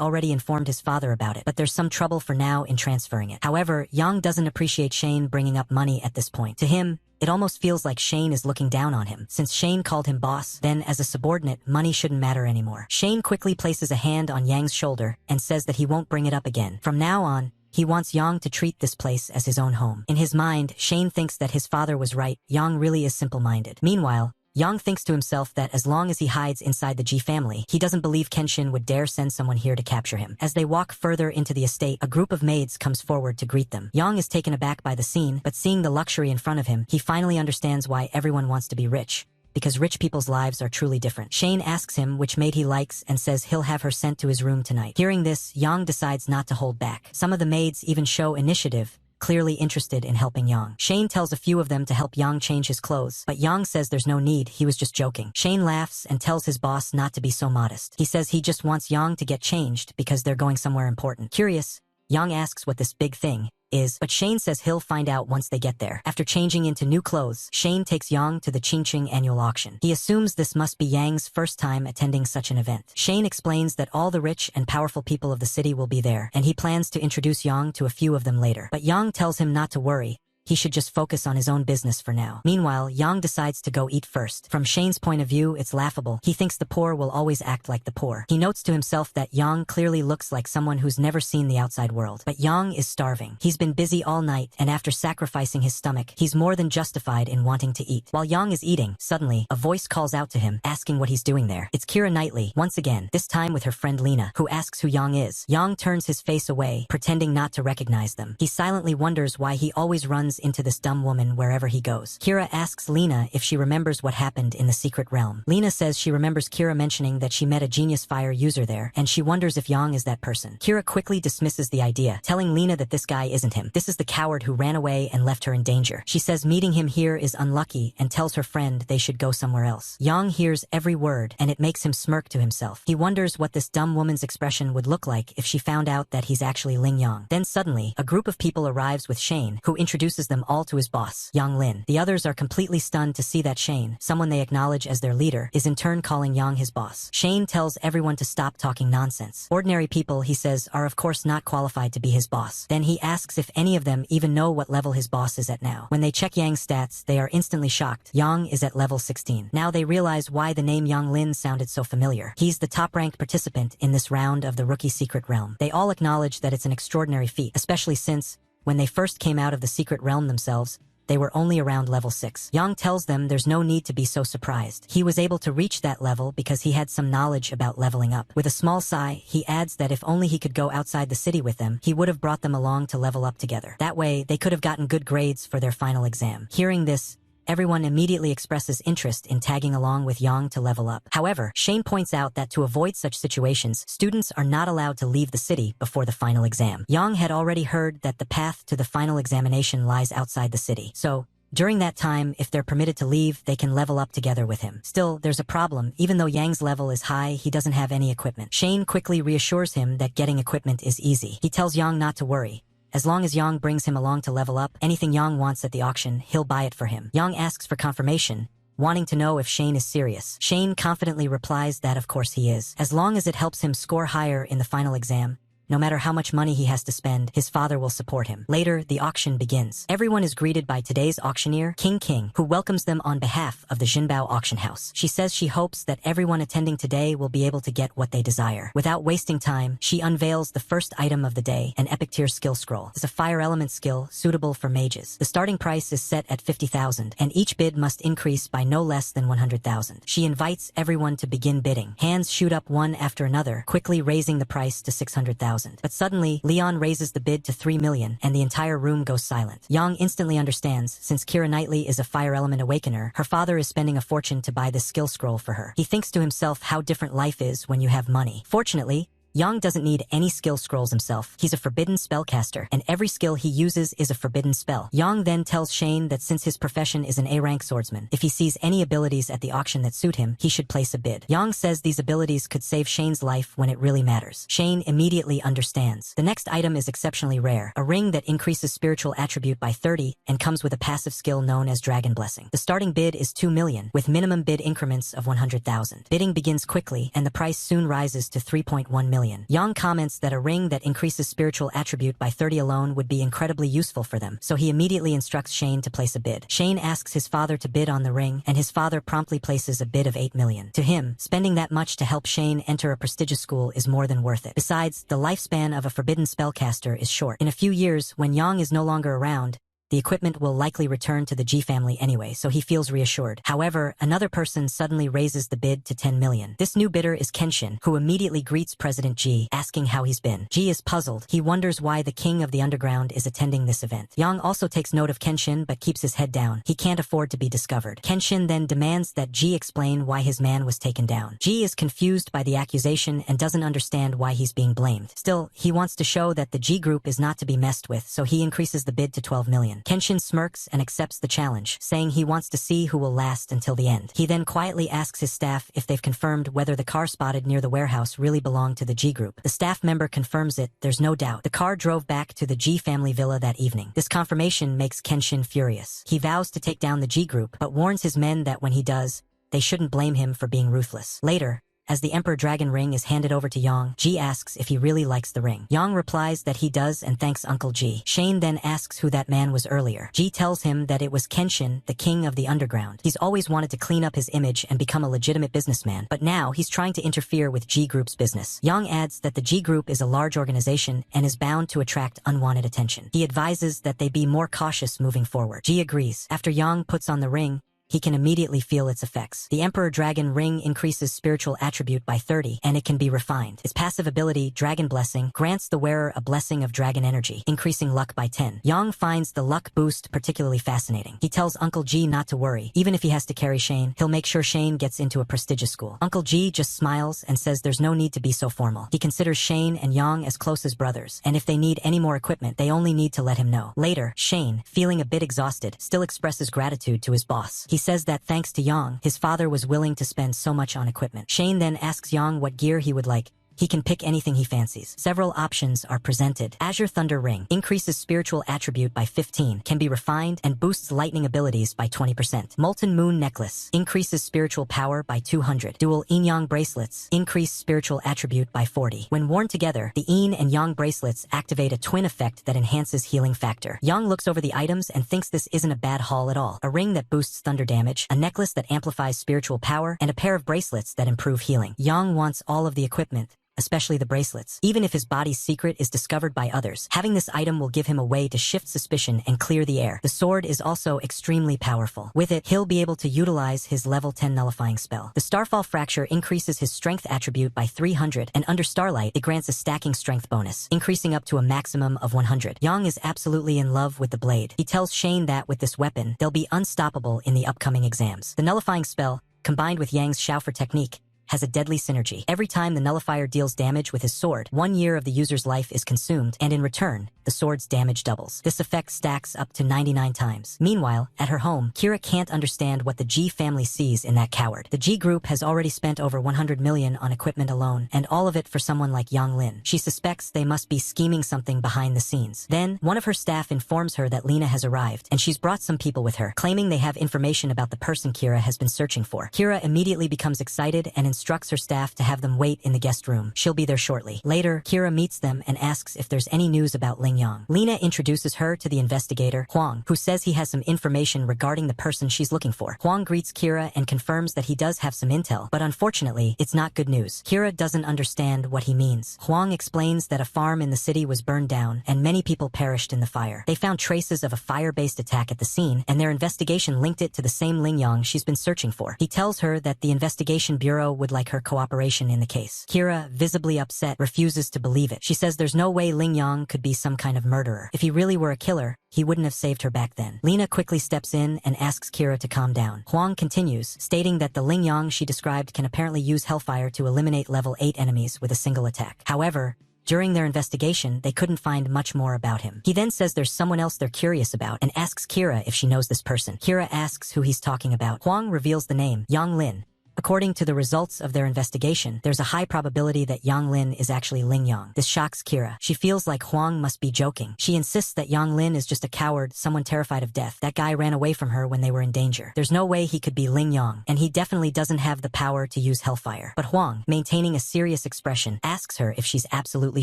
already informed his father about it, but there's some trouble for now in transferring it. However, Yang doesn't appreciate Shane bringing up money at this point. To him, it almost feels like Shane is looking down on him. Since Shane called him boss, then as a subordinate, money shouldn't matter anymore. Shane quickly places a hand on Yang's shoulder and says that he won't bring it up again. From now on, he wants Yang to treat this place as his own home. In his mind, Shane thinks that his father was right. Yang really is simple-minded. Meanwhile, Yang thinks to himself that as long as he hides inside the Ji family, he doesn't believe Kenshin would dare send someone here to capture him. As they walk further into the estate, a group of maids comes forward to greet them. Yang is taken aback by the scene, but seeing the luxury in front of him, he finally understands why everyone wants to be rich. Because rich people's lives are truly different. Shane asks him which maid he likes and says he'll have her sent to his room tonight. Hearing this, Yang decides not to hold back. Some of the maids even show initiative, clearly interested in helping Yang. Shane tells a few of them to help Yang change his clothes, but Yang says there's no need, he was just joking. Shane laughs and tells his boss not to be so modest. He says he just wants Yang to get changed because they're going somewhere important. Curious, Yang asks what this big thing is, but Shane says he'll find out once they get there. After changing into new clothes, Shane takes Yang to the Qingcheng annual auction. He assumes this must be Yang's first time attending such an event. Shane explains that all the rich and powerful people of the city will be there, and he plans to introduce Yang to a few of them later. But Yang tells him not to worry. He should just focus on his own business for now. Meanwhile, Yang decides to go eat first. From Shane's point of view, it's laughable. He thinks the poor will always act like the poor. He notes to himself that Yang clearly looks like someone who's never seen the outside world. But Yang is starving. He's been busy all night, and after sacrificing his stomach, he's more than justified in wanting to eat. While Yang is eating, suddenly, a voice calls out to him, asking what he's doing there. It's Keira Knightley, once again, this time with her friend Lena, who asks who Yang is. Yang turns his face away, pretending not to recognize them. He silently wonders why he always runs into this dumb woman wherever he goes. Keira asks Lena if she remembers what happened in the secret realm. Lena says she remembers Keira mentioning that she met a genius fire user there, and she wonders if Yang is that person. Keira quickly dismisses the idea, telling Lena that this guy isn't him. This is the coward who ran away and left her in danger. She says meeting him here is unlucky and tells her friend they should go somewhere else. Yang hears every word, and it makes him smirk to himself. He wonders what this dumb woman's expression would look like if she found out that he's actually Ling Yang. Then suddenly, a group of people arrives with Shane, who introduces them all to his boss, Yang Lin. The others are completely stunned to see that Shane, someone they acknowledge as their leader, is in turn calling Yang his boss. Shane tells everyone to stop talking nonsense. Ordinary people, he says, are of course not qualified to be his boss. Then he asks if any of them even know what level his boss is at now. When they check Yang's stats, they are instantly shocked. Yang is at level 16. Now they realize why the name Yang Lin sounded so familiar. He's the top-ranked participant in this round of the Rookie Secret Realm. They all acknowledge that it's an extraordinary feat, especially since, when they first came out of the Secret Realm themselves, they were only around level 6. Yang tells them there's no need to be so surprised. He was able to reach that level because he had some knowledge about leveling up. With a small sigh, he adds that if only he could go outside the city with them, he would have brought them along to level up together. That way, they could have gotten good grades for their final exam. Hearing this, everyone immediately expresses interest in tagging along with Yang to level up. However, Shane points out that to avoid such situations, students are not allowed to leave the city before the final exam. Yang had already heard that the path to the final examination lies outside the city. So, during that time, if they're permitted to leave, they can level up together with him. Still, there's a problem. Even though Yang's level is high, he doesn't have any equipment. Shane quickly reassures him that getting equipment is easy. He tells Yang not to worry. As long as Yang brings him along to level up, anything Yang wants at the auction, he'll buy it for him. Yang asks for confirmation, wanting to know if Shane is serious. Shane confidently replies that of course he is. As long as it helps him score higher in the final exam, no matter how much money he has to spend, his father will support him. Later, the auction begins. Everyone is greeted by today's auctioneer, King, who welcomes them on behalf of the Jinbao auction house. She says she hopes that everyone attending today will be able to get what they desire. Without wasting time, she unveils the first item of the day, an epic tier skill scroll. It's a fire element skill suitable for mages. The starting price is set at 50,000, and each bid must increase by no less than 100,000. She invites everyone to begin bidding. Hands shoot up one after another, quickly raising the price to 600,000. But suddenly, Leon raises the bid to 3 million, and the entire room goes silent. Yang instantly understands, since Kira Knightley is a fire element awakener, her father is spending a fortune to buy this skill scroll for her. He thinks to himself how different life is when you have money. Fortunately, Yang doesn't need any skill scrolls himself. He's a forbidden spellcaster, and every skill he uses is a forbidden spell. Yang then tells Shane that since his profession is an A-rank swordsman, if he sees any abilities at the auction that suit him, he should place a bid. Yang says these abilities could save Shane's life when it really matters. Shane immediately understands. The next item is exceptionally rare, a ring that increases spiritual attribute by 30 and comes with a passive skill known as Dragon Blessing. The starting bid is 2 million, with minimum bid increments of 100,000. Bidding begins quickly, and the price soon rises to 3.1 million. Yang comments that a ring that increases spiritual attribute by 30 alone would be incredibly useful for them, so he immediately instructs Shane to place a bid. Shane asks his father to bid on the ring, and his father promptly places a bid of 8 million. To him, spending that much to help Shane enter a prestigious school is more than worth it. Besides, the lifespan of a forbidden spellcaster is short. In a few years, when Yang is no longer around, the equipment will likely return to the G family anyway, so he feels reassured. However, another person suddenly raises the bid to 10 million. This new bidder is Kenshin, who immediately greets President G, asking how he's been. G is puzzled. He wonders why the king of the underground is attending this event. Yang also takes note of Kenshin but keeps his head down. He can't afford to be discovered. Kenshin then demands that G explain why his man was taken down. G is confused by the accusation and doesn't understand why he's being blamed. Still, he wants to show that the G group is not to be messed with, so he increases the bid to 12 million. Kenshin smirks and accepts the challenge, saying he wants to see who will last until the end. He then quietly asks his staff if they've confirmed whether the car spotted near the warehouse really belonged to the G group. The staff member confirms it, there's no doubt. The car drove back to the G family villa that evening. This confirmation makes Kenshin furious. He vows to take down the G group, but warns his men that when he does, they shouldn't blame him for being ruthless. Later, as the Emperor Dragon ring is handed over to Yang, G asks if he really likes the ring. Yang replies that he does and thanks Uncle G. Shane then asks who that man was earlier. G tells him that it was Kenshin, the king of the underground. He's always wanted to clean up his image and become a legitimate businessman, but now he's trying to interfere with G Group's business. Yang adds that the G Group is a large organization and is bound to attract unwanted attention. He advises that they be more cautious moving forward. G agrees. After Yang puts on the ring, he can immediately feel its effects. The Emperor Dragon ring increases spiritual attribute by 30, and it can be refined. Its passive ability, Dragon Blessing, grants the wearer a blessing of dragon energy, increasing luck by 10. Yang finds the luck boost particularly fascinating. He tells Uncle G not to worry. Even if he has to carry Shane, he'll make sure Shane gets into a prestigious school. Uncle G just smiles and says there's no need to be so formal. He considers Shane and Yang as close as brothers, and if they need any more equipment, they only need to let him know. Later, Shane, feeling a bit exhausted, still expresses gratitude to his boss. He says that thanks to Yang, his father was willing to spend so much on equipment. Shane then asks Yang what gear he would like. He can pick anything he fancies. Several options are presented. Azure Thunder Ring increases spiritual attribute by 15, can be refined, and boosts lightning abilities by 20%. Molten Moon Necklace increases spiritual power by 200. Dual Yin-Yang Bracelets increase spiritual attribute by 40. When worn together, the Yin and Yang bracelets activate a twin effect that enhances healing factor. Yang looks over the items and thinks this isn't a bad haul at all. A ring that boosts thunder damage, a necklace that amplifies spiritual power, and a pair of bracelets that improve healing. Yang wants all of the equipment, especially the bracelets. Even if his body's secret is discovered by others, having this item will give him a way to shift suspicion and clear the air. The sword is also extremely powerful. With it, he'll be able to utilize his level 10 nullifying spell. The Starfall Fracture increases his strength attribute by 300, and under Starlight, it grants a stacking strength bonus, increasing up to a maximum of 100. Yang is absolutely in love with the blade. He tells Shane that with this weapon, they'll be unstoppable in the upcoming exams. The nullifying spell, combined with Yang's Shaofer technique, has a deadly synergy. Every time the nullifier deals damage with his sword, 1 year of the user's life is consumed, and in return, the sword's damage doubles. This effect stacks up to 99 times. Meanwhile, at her home, Kira can't understand what the G family sees in that coward. The G group has already spent over 100 million on equipment alone, and all of it for someone like Yang Lin. She suspects they must be scheming something behind the scenes. Then, one of her staff informs her that Lena has arrived, and she's brought some people with her, claiming they have information about the person Kira has been searching for. Kira immediately becomes excited and instructs her staff to have them wait in the guest room. She'll be there shortly. Later, Kira meets them and asks if there's any news about Ling Yang. Lena introduces her to the investigator, Huang, who says he has some information regarding the person she's looking for. Huang greets Kira and confirms that he does have some intel, but unfortunately, it's not good news. Kira doesn't understand what he means. Huang explains that a farm in the city was burned down and many people perished in the fire. They found traces of a fire-based attack at the scene, and their investigation linked it to the same Ling Yang she's been searching for. He tells her that the investigation bureau would like her cooperation in the case. Kira, visibly upset, refuses to believe it. She says there's no way Ling Yang could be some kind of murderer. If he really were a killer, he wouldn't have saved her back then. Lena quickly steps in and asks Kira to calm down. Huang continues, stating that the Ling Yang she described can apparently use Hellfire to eliminate level 8 enemies with a single attack. However, during their investigation, they couldn't find much more about him. He then says there's someone else they're curious about and asks Kira if she knows this person. Kira asks who he's talking about. Huang reveals the name, Yang Lin. According to the results of their investigation, there's a high probability that Yang Lin is actually Ling Yang. This shocks Kira. She feels like Huang must be joking. She insists that Yang Lin is just a coward, someone terrified of death. That guy ran away from her when they were in danger. There's no way he could be Ling Yang, and he definitely doesn't have the power to use Hellfire. But Huang, maintaining a serious expression, asks her if she's absolutely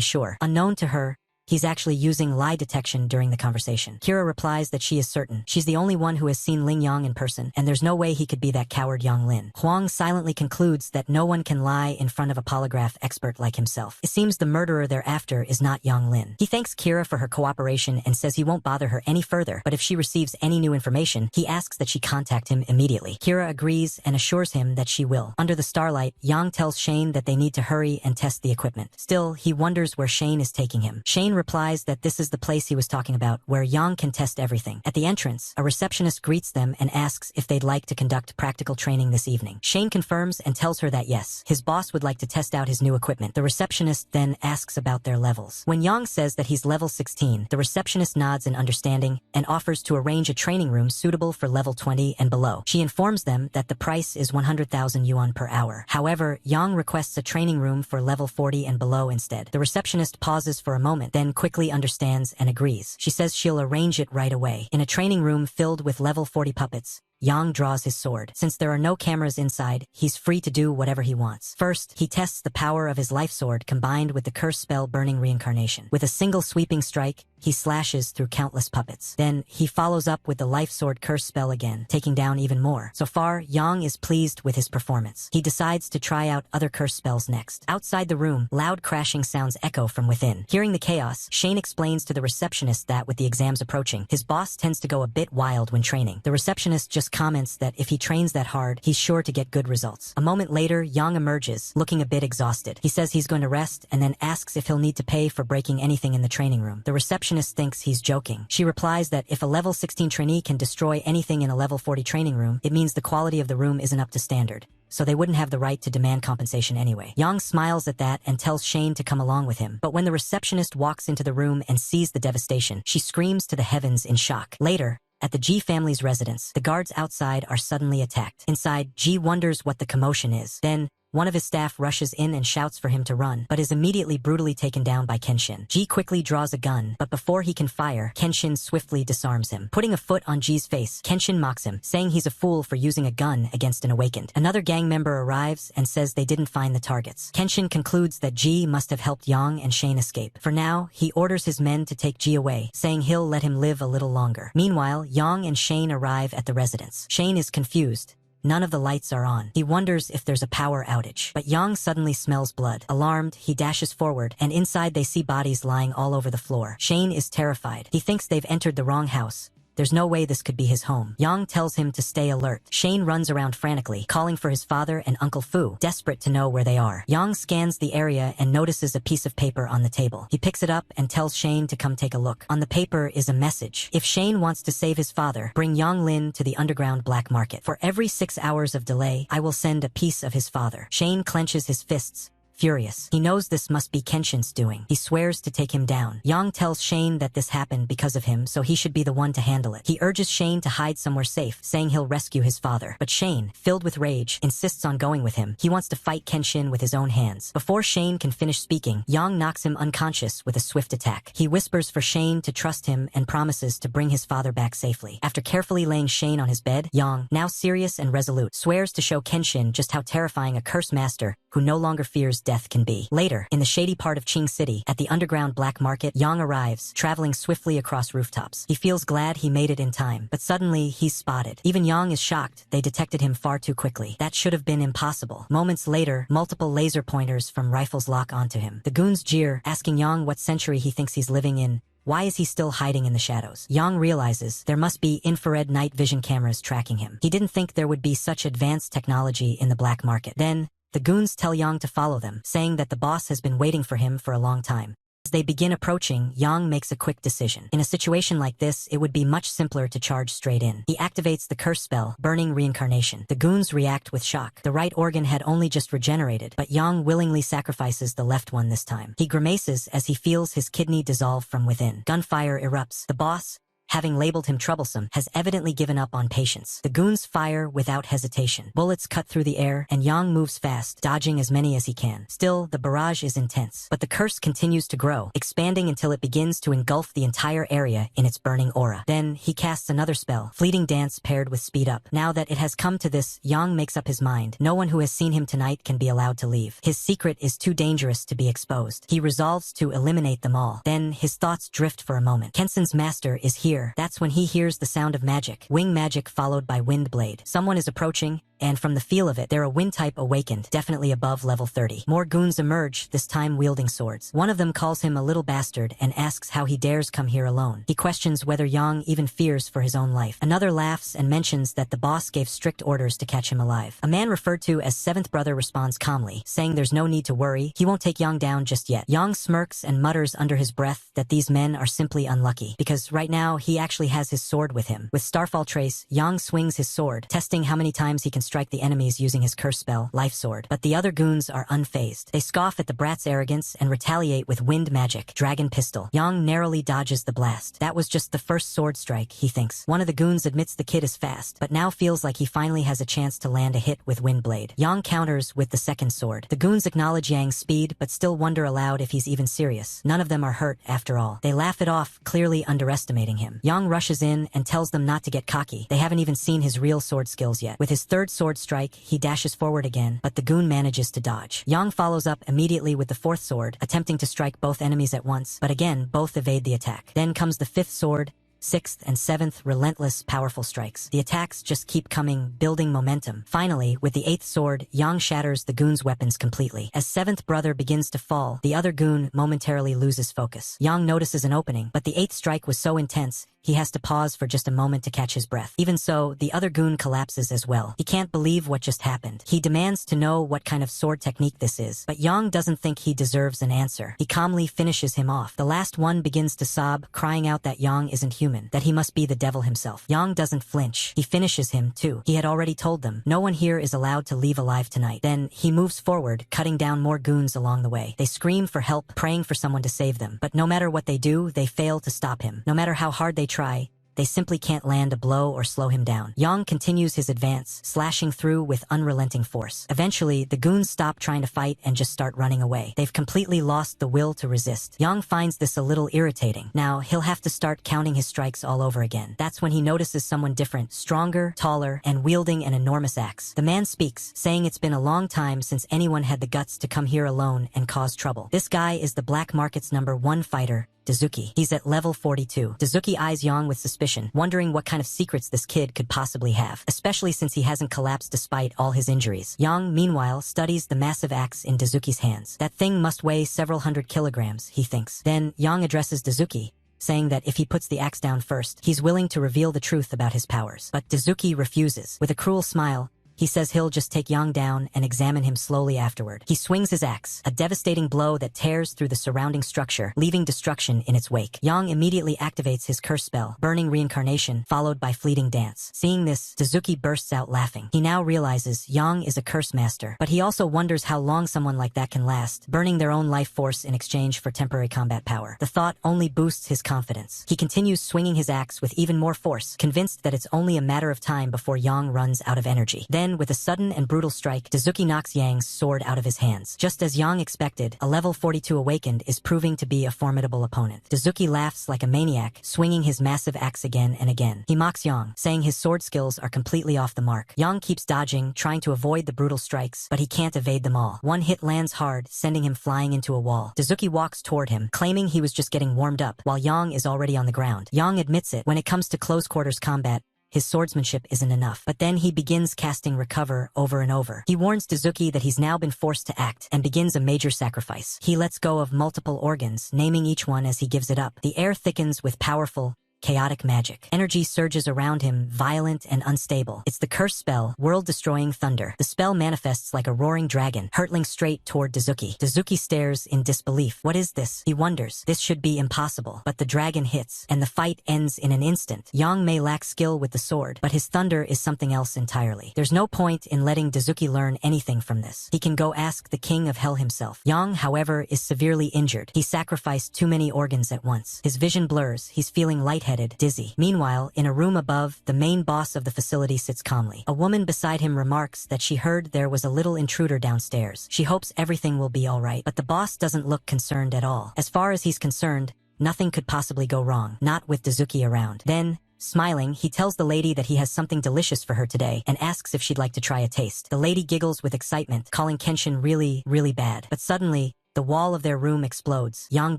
sure. Unknown to her, he's actually using lie detection during the conversation. Kira replies that she is certain. She's the only one who has seen Ling Yang in person, and there's no way he could be that coward Yang Lin. Huang silently concludes that no one can lie in front of a polygraph expert like himself. It seems the murderer they're after is not Yang Lin. He thanks Kira for her cooperation and says he won't bother her any further, but if she receives any new information, he asks that she contact him immediately. Kira agrees and assures him that she will. Under the starlight, Yang tells Shane that they need to hurry and test the equipment. Still, he wonders where Shane is taking him. Shane replies that this is the place he was talking about, where Yang can test everything. At the entrance, a receptionist greets them and asks if they'd like to conduct practical training this evening. Shane confirms and tells her that yes, his boss would like to test out his new equipment. The receptionist then asks about their levels. When Yang says that he's level 16, the receptionist nods in understanding and offers to arrange a training room suitable for level 20 and below. She informs them that the price is 100,000 yuan per hour. However, Yang requests a training room for level 40 and below instead. The receptionist pauses for a moment, then quickly understands and agrees. She says she'll arrange it right away. In a training room filled with level 40 puppets, Yang draws his sword. Since there are no cameras inside, he's free to do whatever he wants. First, he tests the power of his life sword combined with the curse spell Burning Reincarnation. With a single sweeping strike, he slashes through countless puppets. Then, he follows up with the life sword curse spell again, taking down even more. So far, Yang is pleased with his performance. He decides to try out other curse spells next. Outside the room, loud crashing sounds echo from within. Hearing the chaos, Shane explains to the receptionist that with the exams approaching, his boss tends to go a bit wild when training. The receptionist just comments that if he trains that hard, he's sure to get good results. A moment later, Yang emerges, looking a bit exhausted. He says he's going to rest and then asks if he'll need to pay for breaking anything in the training room. The receptionist thinks he's joking. She replies that if a level 16 trainee can destroy anything in a level 40 training room, it means the quality of the room isn't up to standard, so they wouldn't have the right to demand compensation anyway. Yang smiles at that and tells Shane to come along with him. But when the receptionist walks into the room and sees the devastation, she screams to the heavens in shock. Later, at the G family's residence, the guards outside are suddenly attacked. Inside, G wonders what the commotion is. Then, one of his staff rushes in and shouts for him to run, but is immediately brutally taken down by Kenshin. G quickly draws a gun, but before he can fire, Kenshin swiftly disarms him. Putting a foot on G's face, Kenshin mocks him, saying he's a fool for using a gun against an awakened. Another gang member arrives and says they didn't find the targets. Kenshin concludes that G must have helped Yang and Shane escape. For now, he orders his men to take G away, saying he'll let him live a little longer. Meanwhile, Yang and Shane arrive at the residence. Shane is confused. None of the lights are on. He wonders if there's a power outage. But Yang suddenly smells blood. Alarmed, he dashes forward, and inside they see bodies lying all over the floor. Shane is terrified. He thinks they've entered the wrong house. There's no way this could be his home. Yang tells him to stay alert. Shane runs around frantically, calling for his father and Uncle Fu, desperate to know where they are. Yang scans the area and notices a piece of paper on the table. He picks it up and tells Shane to come take a look. On the paper is a message. If Shane wants to save his father, bring Yang Lin to the underground black market. For every 6 hours of delay, I will send a piece of his father. Shane clenches his fists, furious. He knows this must be Kenshin's doing. He swears to take him down. Yang tells Shane that this happened because of him, so he should be the one to handle it. He urges Shane to hide somewhere safe, saying he'll rescue his father. But Shane, filled with rage, insists on going with him. He wants to fight Kenshin with his own hands. Before Shane can finish speaking, Yang knocks him unconscious with a swift attack. He whispers for Shane to trust him and promises to bring his father back safely. After carefully laying Shane on his bed, Yang, now serious and resolute, swears to show Kenshin just how terrifying a curse master who no longer fears death can be. Later, in the shady part of Qing City, at the underground black market, Yang arrives, traveling swiftly across rooftops. He feels glad he made it in time, but suddenly he's spotted. Even Yang is shocked they detected him far too quickly. That should have been impossible. Moments later, multiple laser pointers from rifles lock onto him. The goons jeer, asking Yang what century he thinks he's living in. Why is he still hiding in the shadows? Yang realizes there must be infrared night vision cameras tracking him. He didn't think there would be such advanced technology in the black market. Then, the goons tell Yang to follow them, saying that the boss has been waiting for him for a long time. As they begin approaching, Yang makes a quick decision. In a situation like this, it would be much simpler to charge straight in. He activates the curse spell, burning reincarnation. The goons react with shock. The right organ had only just regenerated, but Yang willingly sacrifices the left one this time. He grimaces as he feels his kidney dissolve from within. Gunfire erupts. The boss, having labeled him troublesome, has evidently given up on patience. The goons fire without hesitation. Bullets cut through the air, and Yang moves fast, dodging as many as he can. Still, the barrage is intense. But the curse continues to grow, expanding until it begins to engulf the entire area in its burning aura. Then, he casts another spell, Fleeting Dance paired with Speed Up. Now that it has come to this, Yang makes up his mind. No one who has seen him tonight can be allowed to leave. His secret is too dangerous to be exposed. He resolves to eliminate them all. Then, his thoughts drift for a moment. Kenson's master is here. That's when he hears the sound of magic. Wing magic followed by wind blade. Someone is approaching, and from the feel of it, they're a wind type awakened, definitely above level 30. More goons emerge, this time wielding swords. One of them calls him a little bastard and asks how he dares come here alone. He questions whether Yang even fears for his own life. Another laughs and mentions that the boss gave strict orders to catch him alive. A man referred to as Seventh Brother responds calmly, saying there's no need to worry, he won't take Yang down just yet. Yang smirks and mutters under his breath that these men are simply unlucky, because right now he actually has his sword with him. With Starfall Trace, Yang swings his sword, testing how many times he can strike the enemies using his curse spell, Life Sword. But the other goons are unfazed. They scoff at the brat's arrogance and retaliate with wind magic, Dragon Pistol. Yang narrowly dodges the blast. That was just the first sword strike, he thinks. One of the goons admits the kid is fast, but now feels like he finally has a chance to land a hit with Wind Blade. Yang counters with the second sword. The goons acknowledge Yang's speed, but still wonder aloud if he's even serious. None of them are hurt, after all. They laugh it off, clearly underestimating him. Yang rushes in and tells them not to get cocky. They haven't even seen his real sword skills yet. With his third sword strike, he dashes forward again, but the goon manages to dodge. Yang follows up immediately with the fourth sword, attempting to strike both enemies at once, but again, both evade the attack. Then comes the fifth sword, sixth and seventh relentless, powerful strikes. The attacks just keep coming, building momentum. Finally, with the eighth sword, Yang shatters the goon's weapons completely. As Seventh Brother begins to fall, the other goon momentarily loses focus. Yang notices an opening, but the eighth strike was so intense, he has to pause for just a moment to catch his breath. Even so, the other goon collapses as well. He can't believe what just happened. He demands to know what kind of sword technique this is, but Yang doesn't think he deserves an answer. He calmly finishes him off. The last one begins to sob, crying out that Yang isn't human, that he must be the devil himself. Yang doesn't flinch. He finishes him, too. He had already told them, no one here is allowed to leave alive tonight. Then, he moves forward, cutting down more goons along the way. They scream for help, praying for someone to save them. But no matter what they do, they fail to stop him. No matter how hard they try, they simply can't land a blow or slow him down. Yang continues his advance, slashing through with unrelenting force. Eventually, the goons stop trying to fight and just start running away. They've completely lost the will to resist. Yang finds this a little irritating. Now, he'll have to start counting his strikes all over again. That's when he notices someone different, stronger, taller, and wielding an enormous axe. The man speaks, saying it's been a long time since anyone had the guts to come here alone and cause trouble. This guy is the black market's #1 fighter, Dazuki. He's at level 42. Dazuki eyes Yang with suspicion, wondering what kind of secrets this kid could possibly have, especially since he hasn't collapsed despite all his injuries. Yang, meanwhile, studies the massive axe in Dazuki's hands. That thing must weigh several hundred kilograms, he thinks. Then, Yang addresses Dazuki, saying that if he puts the axe down first, he's willing to reveal the truth about his powers. But Dazuki refuses. With a cruel smile, He says he'll just take Yang down and examine him slowly afterward. He swings his axe, a devastating blow that tears through the surrounding structure, leaving destruction in its wake. Yang immediately activates his curse spell, burning reincarnation, followed by fleeting dance. Seeing this, Dazuki bursts out laughing. He now realizes Yang is a curse master, but he also wonders how long someone like that can last, burning their own life force in exchange for temporary combat power. The thought only boosts his confidence. He continues swinging his axe with even more force, convinced that it's only a matter of time before Yang runs out of energy. Then, with a sudden and brutal strike, Dazuki knocks Yang's sword out of his hands. Just as Yang expected, a level 42 awakened is proving to be a formidable opponent. Dazuki laughs like a maniac, swinging his massive axe again and again. He mocks Yang, saying his sword skills are completely off the mark. Yang keeps dodging, trying to avoid the brutal strikes, but he can't evade them all. One hit lands hard, sending him flying into a wall. Dazuki walks toward him, claiming he was just getting warmed up, while Yang is already on the ground. Yang admits it. When it comes to close quarters combat, his swordsmanship isn't enough. But then he begins casting Recover over and over. He warns Dazuki that he's now been forced to act, and begins a major sacrifice. He lets go of multiple organs, naming each one as he gives it up. The air thickens with powerful, chaotic magic. Energy surges around him, violent and unstable. It's the curse spell, World-Destroying Thunder. The spell manifests like a roaring dragon, hurtling straight toward Dazuki. Dazuki stares in disbelief. What is this? He wonders. This should be impossible. But the dragon hits, and the fight ends in an instant. Yang may lack skill with the sword, but his thunder is something else entirely. There's no point in letting Dazuki learn anything from this. He can go ask the king of hell himself. Yang, however, is severely injured. He sacrificed too many organs at once. His vision blurs. He's feeling lightheaded, dizzy. Meanwhile, in a room above, the main boss of the facility sits calmly. A woman beside him remarks that she heard there was a little intruder downstairs. She hopes everything will be alright, but the boss doesn't look concerned at all. As far as he's concerned, nothing could possibly go wrong, not with Dazuki around. Then, smiling, he tells the lady that he has something delicious for her today, and asks if she'd like to try a taste. The lady giggles with excitement, calling Kenshin really, really bad. But suddenly, the wall of their room explodes. Yang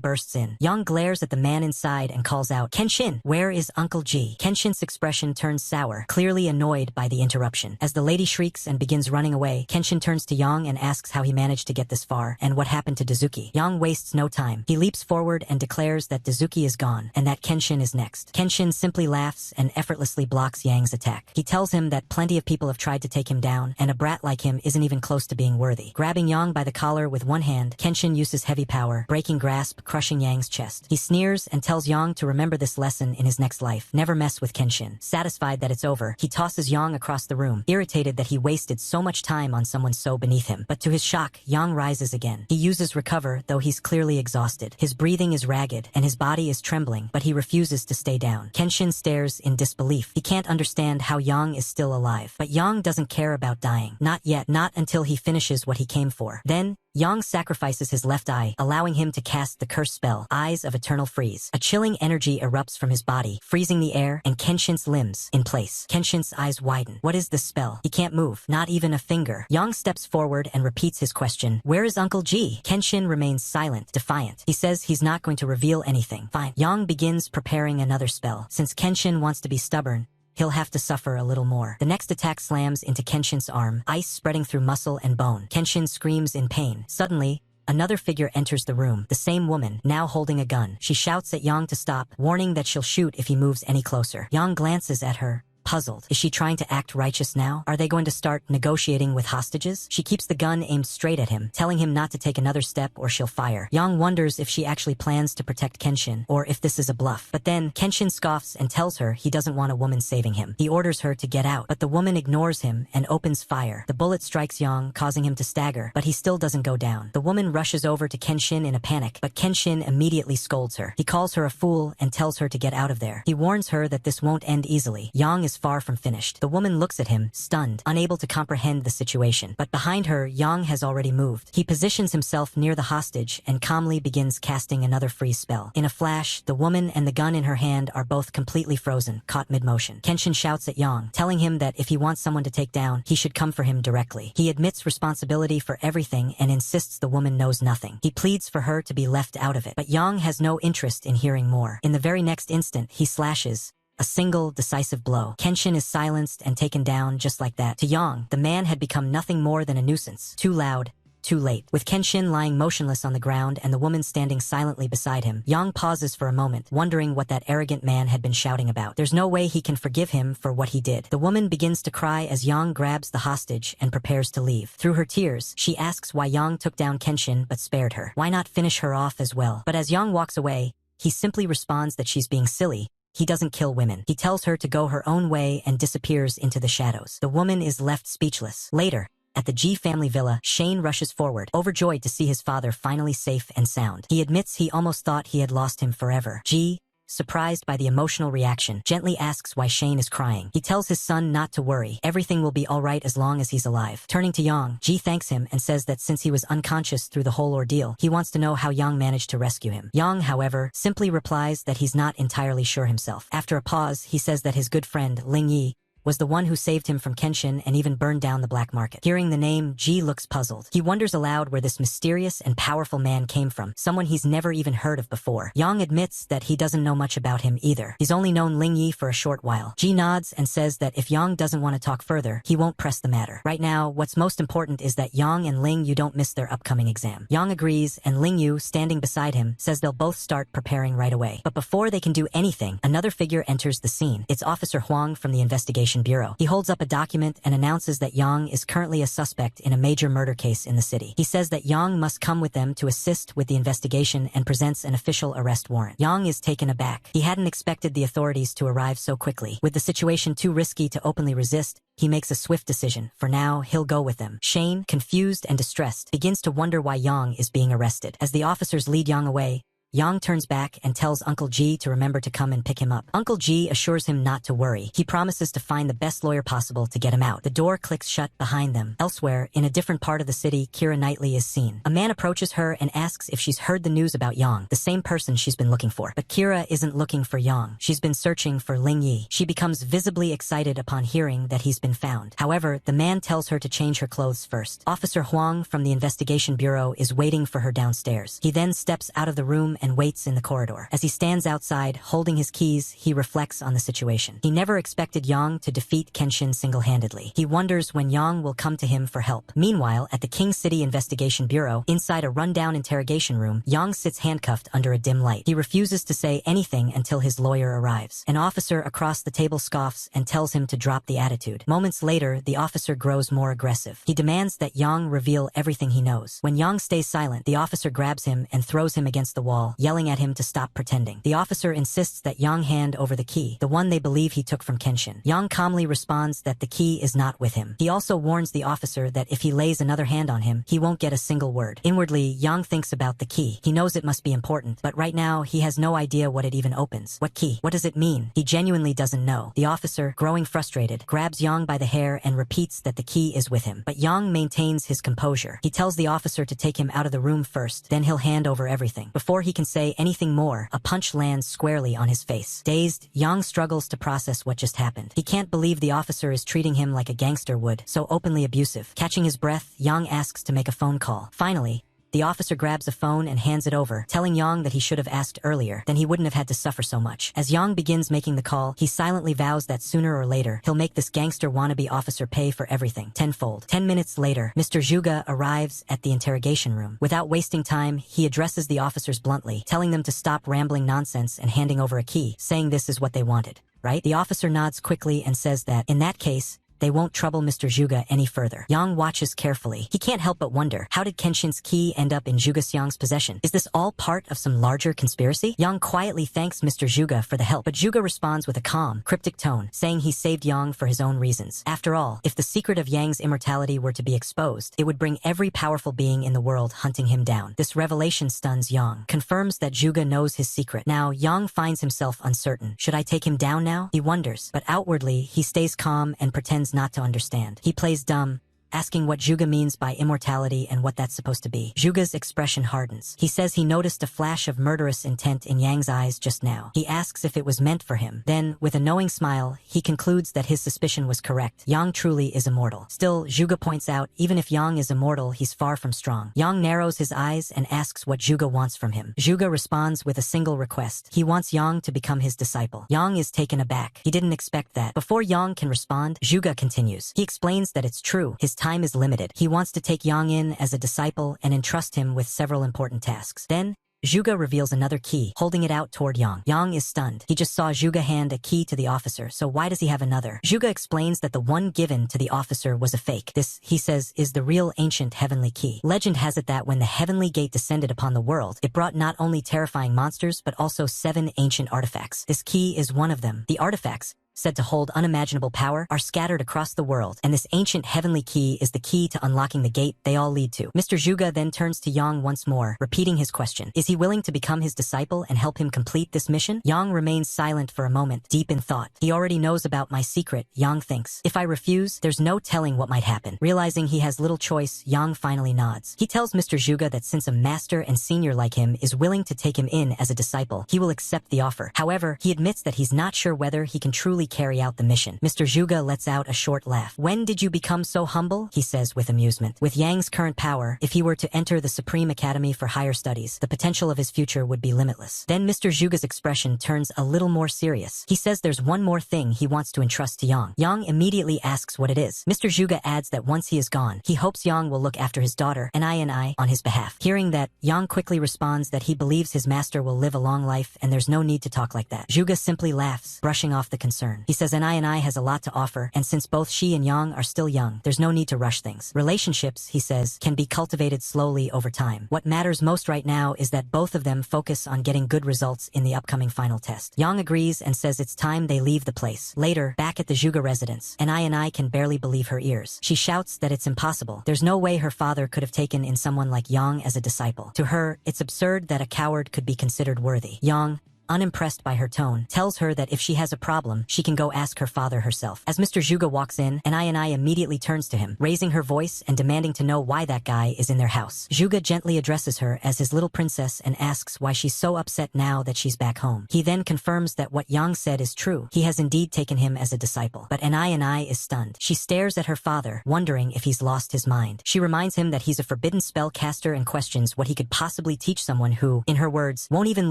bursts in. Yang glares at the man inside and calls out, "Kenshin, where is Uncle G?" Kenshin's expression turns sour, clearly annoyed by the interruption. As the lady shrieks and begins running away, Kenshin turns to Yang and asks how he managed to get this far, and what happened to Dazuki. Yang wastes no time. He leaps forward and declares that Dazuki is gone, and that Kenshin is next. Kenshin simply laughs and effortlessly blocks Yang's attack. He tells him that plenty of people have tried to take him down, and a brat like him isn't even close to being worthy. Grabbing Yang by the collar with one hand, Kenshin uses heavy power, breaking grasp, crushing Yang's chest. He sneers and tells Yang to remember this lesson in his next life. Never mess with Kenshin. Satisfied that it's over, he tosses Yang across the room, irritated that he wasted so much time on someone so beneath him. But to his shock, Yang rises again. He uses Recover, though he's clearly exhausted. His breathing is ragged, and his body is trembling, but he refuses to stay down. Kenshin stares in disbelief. He can't understand how Yang is still alive. But Yang doesn't care about dying. Not yet, not until he finishes what he came for. Then, Yang sacrifices his left eye, allowing him to cast the curse spell, Eyes of Eternal Freeze. A chilling energy erupts from his body, freezing the air and Kenshin's limbs in place. Kenshin's eyes widen. What is this spell? He can't move, not even a finger. Yang steps forward and repeats his question, "Where is Uncle G?" Kenshin remains silent, defiant. He says he's not going to reveal anything. Fine. Yang begins preparing another spell. Since Kenshin wants to be stubborn, he'll have to suffer a little more. The next attack slams into Kenshin's arm, ice spreading through muscle and bone. Kenshin screams in pain. Suddenly, another figure enters the room, the same woman, now holding a gun. She shouts at Yang to stop, warning that she'll shoot if he moves any closer. Yang glances at her, puzzled. Is she trying to act righteous now? Are they going to start negotiating with hostages? She keeps the gun aimed straight at him, telling him not to take another step or she'll fire. Yang wonders if she actually plans to protect Kenshin, or if this is a bluff. But then, Kenshin scoffs and tells her he doesn't want a woman saving him. He orders her to get out, but the woman ignores him and opens fire. The bullet strikes Yang, causing him to stagger, but he still doesn't go down. The woman rushes over to Kenshin in a panic, but Kenshin immediately scolds her. He calls her a fool and tells her to get out of there. He warns her that this won't end easily. Yang is far from finished. The woman looks at him, stunned, unable to comprehend the situation. But behind her, Yang has already moved. He positions himself near the hostage and calmly begins casting another freeze spell. In a flash, the woman and the gun in her hand are both completely frozen, caught mid-motion. Kenshin shouts at Yang, telling him that if he wants someone to take down, he should come for him directly. He admits responsibility for everything and insists the woman knows nothing. He pleads for her to be left out of it. But Yang has no interest in hearing more. In the very next instant, he slashes. A single, decisive blow. Kenshin is silenced and taken down just like that. To Yang, the man had become nothing more than a nuisance. Too loud, too late. With Kenshin lying motionless on the ground and the woman standing silently beside him, Yang pauses for a moment, wondering what that arrogant man had been shouting about. There's no way he can forgive him for what he did. The woman begins to cry as Yang grabs the hostage and prepares to leave. Through her tears, she asks why Yang took down Kenshin but spared her. Why not finish her off as well? But as Yang walks away, he simply responds that she's being silly. He doesn't kill women. He tells her to go her own way and disappears into the shadows. The woman is left speechless. Later, at the G family villa, Shane rushes forward, overjoyed to see his father finally safe and sound. He admits he almost thought he had lost him forever. G, surprised by the emotional reaction, gently asks why Shane is crying. He tells his son not to worry. Everything will be all right as long as he's alive. Turning to Yang, Ji thanks him and says that since he was unconscious through the whole ordeal, he wants to know how Yang managed to rescue him. Yang, however, simply replies that he's not entirely sure himself. After a pause, he says that his good friend, Ling Yi, was the one who saved him from Kenshin and even burned down the black market. Hearing the name, Ji looks puzzled. He wonders aloud where this mysterious and powerful man came from, someone he's never even heard of before. Yang admits that he doesn't know much about him either. He's only known Ling Yi for a short while. Ji nods and says that if Yang doesn't want to talk further, he won't press the matter. Right now, what's most important is that Yang and Ling Yu don't miss their upcoming exam. Yang agrees, and Ling Yu, standing beside him, says they'll both start preparing right away. But before they can do anything, another figure enters the scene. It's Officer Huang from the Investigation Bureau. He holds up a document and announces that Yang is currently a suspect in a major murder case in the city. He says that Yang must come with them to assist with the investigation and presents an official arrest warrant. Yang is taken aback. He hadn't expected the authorities to arrive so quickly. With the situation too risky to openly resist, he makes a swift decision. For now, he'll go with them. Shane, confused and distressed, begins to wonder why Yang is being arrested. As the officers lead Yang away, Yang turns back and tells Uncle G to remember to come and pick him up. Uncle G assures him not to worry. He promises to find the best lawyer possible to get him out. The door clicks shut behind them. Elsewhere, in a different part of the city, Keira Knightley is seen. A man approaches her and asks if she's heard the news about Yang, the same person she's been looking for. But Keira isn't looking for Yang. She's been searching for Ling Yi. She becomes visibly excited upon hearing that he's been found. However, the man tells her to change her clothes first. Officer Huang from the Investigation Bureau is waiting for her downstairs. He then steps out of the room and waits in the corridor. As he stands outside, holding his keys, he reflects on the situation. He never expected Yang to defeat Kenshin single-handedly. He wonders when Yang will come to him for help. Meanwhile, at the King City Investigation Bureau, inside a rundown interrogation room, Yang sits handcuffed under a dim light. He refuses to say anything until his lawyer arrives. An officer across the table scoffs and tells him to drop the attitude. Moments later, the officer grows more aggressive. He demands that Yang reveal everything he knows. When Yang stays silent, the officer grabs him and throws him against the wall, yelling at him to stop pretending. The officer insists that Yang hand over the key, the one they believe he took from Kenshin. Yang calmly responds that the key is not with him. He also warns the officer that if he lays another hand on him, he won't get a single word. Inwardly, Yang thinks about the key. He knows it must be important, but right now he has no idea what it even opens. What key? What does it mean? He genuinely doesn't know. The officer, growing frustrated, grabs Yang by the hair and repeats that the key is with him. But Yang maintains his composure. He tells the officer to take him out of the room first, then he'll hand over everything. Before he can say anything more, a punch lands squarely on his face. Dazed, Yang struggles to process what just happened. He can't believe the officer is treating him like a gangster would, so openly abusive. Catching his breath, Yang asks to make a phone call. Finally, the officer grabs a phone and hands it over, telling Yang that he should have asked earlier, then he wouldn't have had to suffer so much. As Yang begins making the call, he silently vows that sooner or later, he'll make this gangster wannabe officer pay for everything, tenfold. 10 minutes later, Mr. Zhuge arrives at the interrogation room. Without wasting time, he addresses the officers bluntly, telling them to stop rambling nonsense and handing over a key, saying this is what they wanted, right? The officer nods quickly and says that, in that case, they won't trouble Mr. Zhuge any further. Yang watches carefully. He can't help but wonder, how did Kenshin's key end up in Zhuge Xiang's possession? Is this all part of some larger conspiracy? Yang quietly thanks Mr. Zhuge for the help, but Zhuge responds with a calm, cryptic tone, saying he saved Yang for his own reasons. After all, if the secret of Yang's immortality were to be exposed, it would bring every powerful being in the world hunting him down. This revelation stuns Yang, confirms that Zhuge knows his secret. Now, Yang finds himself uncertain. Should I take him down now? He wonders, but outwardly, he stays calm and pretends not to understand. He plays dumb, asking what Zhuge means by immortality and what that's supposed to be. Zhuge's expression hardens. He says he noticed a flash of murderous intent in Yang's eyes just now. He asks if it was meant for him. Then, with a knowing smile, he concludes that his suspicion was correct. Yang truly is immortal. Still, Zhuge points out, even if Yang is immortal, he's far from strong. Yang narrows his eyes and asks what Zhuge wants from him. Zhuge responds with a single request. He wants Yang to become his disciple. Yang is taken aback. He didn't expect that. Before Yang can respond, Zhuge continues. He explains that it's true. His time is limited. He wants to take Yang in as a disciple and entrust him with several important tasks. Then, Zhuge reveals another key, holding it out toward Yang. Yang is stunned. He just saw Zhuge hand a key to the officer, so why does he have another? Zhuge explains that the one given to the officer was a fake. This, he says, is the real ancient heavenly key. Legend has it that when the heavenly gate descended upon the world, it brought not only terrifying monsters but also 7 ancient artifacts. This key is one of them. The artifacts, said to hold unimaginable power, are scattered across the world, and this ancient heavenly key is the key to unlocking the gate they all lead to. Mr. Zhuge then turns to Yang once more, repeating his question. Is he willing to become his disciple and help him complete this mission? Yang remains silent for a moment, deep in thought. He already knows about my secret, Yang thinks. If I refuse, there's no telling what might happen. Realizing he has little choice, Yang finally nods. He tells Mr. Zhuge that since a master and senior like him is willing to take him in as a disciple, he will accept the offer. However, he admits that he's not sure whether he can truly carry out the mission. Mr. Zhuge lets out a short laugh. When did you become so humble? He says with amusement. With Yang's current power, if he were to enter the Supreme Academy for higher studies, the potential of his future would be limitless. Then Mr. Zhuge's expression turns a little more serious. He says there's one more thing he wants to entrust to Yang. Yang immediately asks what it is. Mr. Zhuge adds that once he is gone, he hopes Yang will look after his daughter, and I, on his behalf. Hearing that, Yang quickly responds that he believes his master will live a long life and there's no need to talk like that. Zhuge simply laughs, brushing off the concern. He says I has a lot to offer, and since both she and Yang are still young, there's no need to rush things. Relationships, he says, can be cultivated slowly over time. What matters most right now is that both of them focus on getting good results in the upcoming final test. Yang agrees and says it's time they leave the place. Later, back at the Zhuge residence, and I can barely believe her ears. She shouts that it's impossible. There's no way her father could have taken in someone like Yang as a disciple. To her, it's absurd that a coward could be considered worthy. Yang, unimpressed by her tone, tells her that if she has a problem, she can go ask her father herself. As Mr. Zhuge walks in, and I immediately turns to him, raising her voice and demanding to know why that guy is in their house. Zhuge gently addresses her as his little princess and asks why she's so upset now that she's back home. He then confirms that what Yang said is true. He has indeed taken him as a disciple. But I is stunned. She stares at her father, wondering if he's lost his mind. She reminds him that he's a forbidden spellcaster and questions what he could possibly teach someone who, in her words, won't even